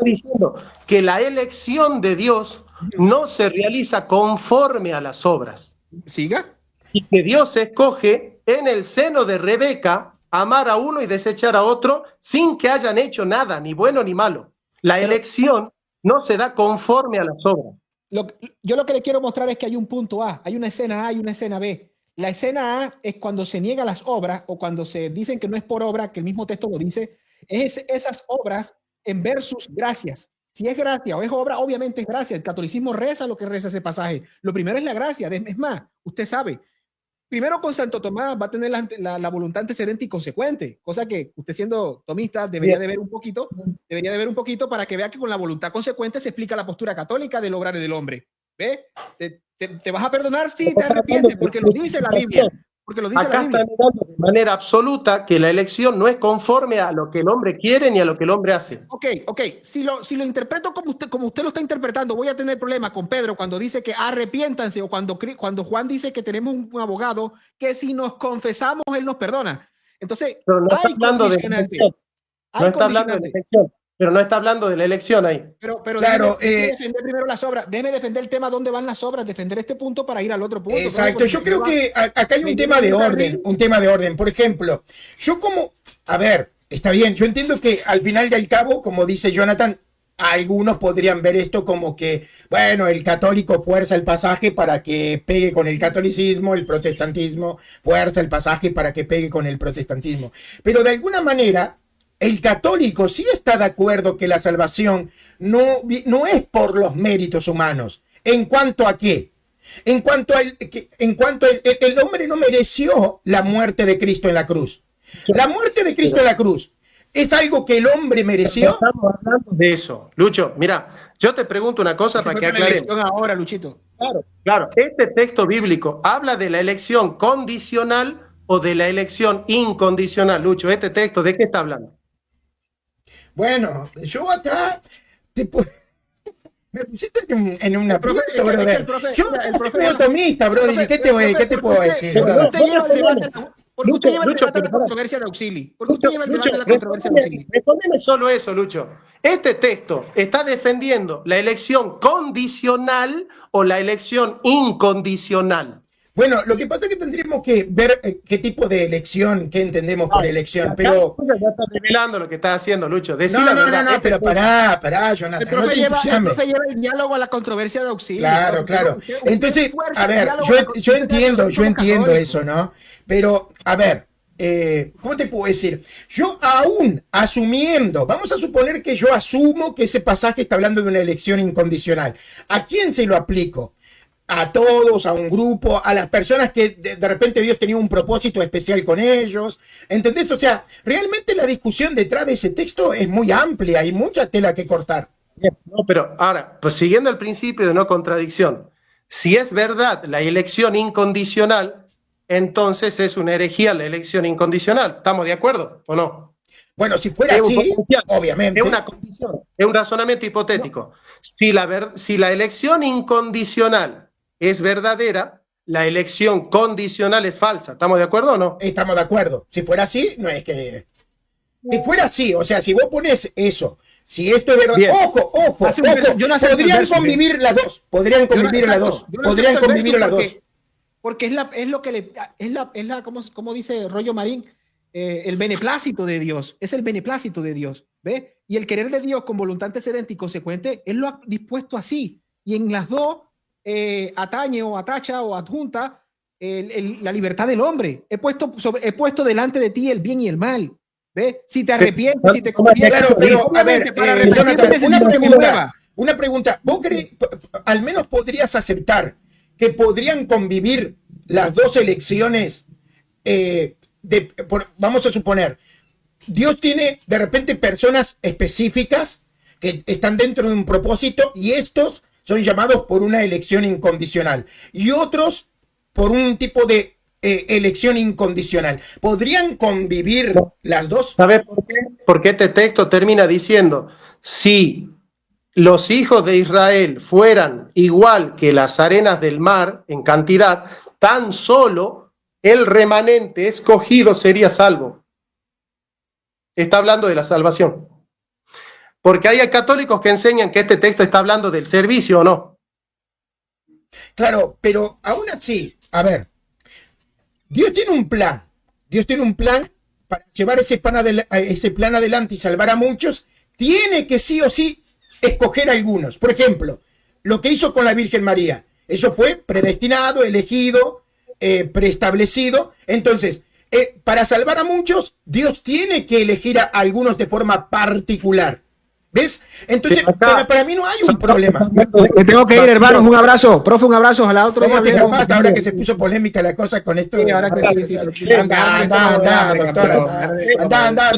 diciendo que la elección de Dios no se realiza conforme a las obras. ¿Siga? Y que Dios escoge en el seno de Rebeca amar a uno y desechar a otro sin que hayan hecho nada, ni bueno ni malo. La elección no se da conforme a las obras. Yo lo que le quiero mostrar es que hay un punto A, hay una escena A y una escena B. La escena A es cuando se niega las obras o cuando se dicen que no es por obra, que el mismo texto lo dice, es esas obras en versus gracias. Si es gracia o es obra, obviamente es gracia. El catolicismo reza lo que reza ese pasaje. Lo primero es la gracia. Es más, usted sabe, primero con Santo Tomás va a tener la voluntad antecedente y consecuente, cosa que usted siendo tomista debería de ver un poquito para que vea que con la voluntad consecuente se explica la postura católica del obrar del hombre. ¿Ve? ¿Te vas a perdonar si te arrepientes? Porque lo dice la Biblia. Acá está negando de manera absoluta que la elección no es conforme a lo que el hombre quiere ni a lo que el hombre hace. Ok. Si lo interpreto como usted lo está interpretando, voy a tener problemas con Pedro cuando dice que arrepiéntanse o cuando Juan dice que tenemos un abogado que si nos confesamos, él nos perdona. Entonces, pero no está hablando de elección. No está hablando de elección. Pero no está hablando de la elección ahí. Pero claro, déjeme defender primero las obras, déjeme defender el tema dónde van las obras, defender este punto para ir al otro punto. Exacto, yo creo que acá hay un tema de orden, Por ejemplo, está bien, yo entiendo que al final y al cabo, como dice Jonathan, algunos podrían ver esto como que, bueno, el católico fuerza el pasaje para que pegue con el catolicismo, el protestantismo fuerza el pasaje para que pegue con el protestantismo. Pero de alguna manera, el católico sí está de acuerdo que la salvación no es por los méritos humanos. ¿En cuanto a qué? En cuanto el hombre no mereció la muerte de Cristo en la cruz. La muerte de Cristo en la cruz es algo que el hombre mereció. Estamos hablando de eso. Lucho, mira, yo te pregunto una cosa para que aclaremos. Ahora, Luchito. Claro. Este texto bíblico habla de la elección condicional o de la elección incondicional. Lucho, este texto, ¿de qué está hablando? Bueno, yo acá me pusiste en una profe, yo soy automista, brother. ¿Qué te puedo decir? ¿Por qué usted lleva el debate de la controversia de Auxili? ¿Por qué usted lleva el debate de la controversia de Auxili? Respóndeme solo eso, Lucho. Este texto está defendiendo la elección condicional o la elección incondicional. Bueno, lo que pasa es que tendríamos que ver qué tipo de elección, qué entendemos por elección, pero... Ya estás revelando lo que estás haciendo, Lucho. No, pero pará, Jonathan. El profe lleva el diálogo a la controversia de Auxilio. Claro. Entonces, a ver, yo entiendo eso, ¿no? Pero, a ver, ¿cómo te puedo decir? Yo aún asumiendo, vamos a suponer que yo asumo que ese pasaje está hablando de una elección incondicional. ¿A quién se lo aplico? a todos, a un grupo, a las personas que de repente Dios tenía un propósito especial con ellos. ¿Entendés? O sea, realmente la discusión detrás de ese texto es muy amplia, hay mucha tela que cortar. No, pero ahora, pues siguiendo el principio de no contradicción, si es verdad la elección incondicional, entonces es una herejía la elección incondicional. ¿Estamos de acuerdo o no? Bueno, si fuera así, obviamente. Es una condición, es un razonamiento hipotético. No. Si la elección incondicional es verdadera, la elección condicional es falsa. ¿Estamos de acuerdo o no? Estamos de acuerdo. Si fuera así, no es que... Si fuera así, o sea, si vos pones eso, si esto es verdad, Bien. ojo, podrían convivir las dos, podrían convivir las dos, podrían convivir las dos. Porque es lo que le, como dice Rollo Marín, el beneplácito de Dios, es el beneplácito de Dios, ¿ve? Y el querer de Dios con voluntad antecedente y consecuente, Él lo ha dispuesto así, y en las dos atañe o atacha o adjunta la libertad del hombre. He puesto delante de ti el bien y el mal, ¿ve? Si te arrepientes, si te conviertes. Claro, pero a ver, Jonathan, una pregunta. ¿Vos crees, al menos podrías aceptar que podrían convivir las dos elecciones? Vamos a suponer, Dios tiene de repente personas específicas que están dentro de un propósito y estos son llamados por una elección incondicional y otros por un tipo de elección incondicional. ¿Podrían convivir las dos? ¿Sabes por qué? Porque este texto termina diciendo, si los hijos de Israel fueran igual que las arenas del mar en cantidad, tan solo el remanente escogido sería salvo. Está hablando de la salvación. Porque hay católicos que enseñan que este texto está hablando del servicio o no. Claro, pero aún así, a ver, Dios tiene un plan. Dios tiene un plan para llevar ese plan adelante y salvar a muchos. Tiene que sí o sí escoger algunos. Por ejemplo, lo que hizo con la Virgen María. Eso fue predestinado, elegido, preestablecido. Entonces, para salvar a muchos, Dios tiene que elegir a algunos de forma particular. ¿Ves? Entonces, para mí no hay un problema. Me tengo que ir, hermanos. Un abrazo. Profe, un abrazo. Ojalá otro día. ¿Cómo te capaz ahora que se puso polémica la cosa con esto? Sí, ahora que sí. Anda, doctora. Anda,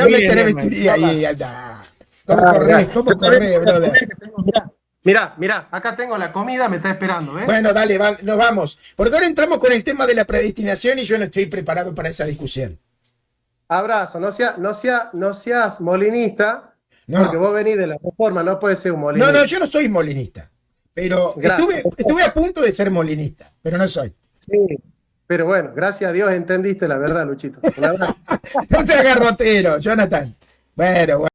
me querés vestir ahí, anda. ¿Cómo corres, brother? Mirá, acá tengo la comida, me está esperando, ¿eh? Bueno, dale, nos vamos. Porque ahora entramos con el tema de la predestinación y yo no estoy preparado para esa discusión. Abrazo, no seas molinista. No. Porque vos venís de la Reforma, no puedes ser un molinista. No, yo no soy molinista. Pero estuve a punto de ser molinista, pero no soy. Sí, pero bueno, gracias a Dios entendiste la verdad, Luchito. No te hagas rotero, Jonathan. Bueno.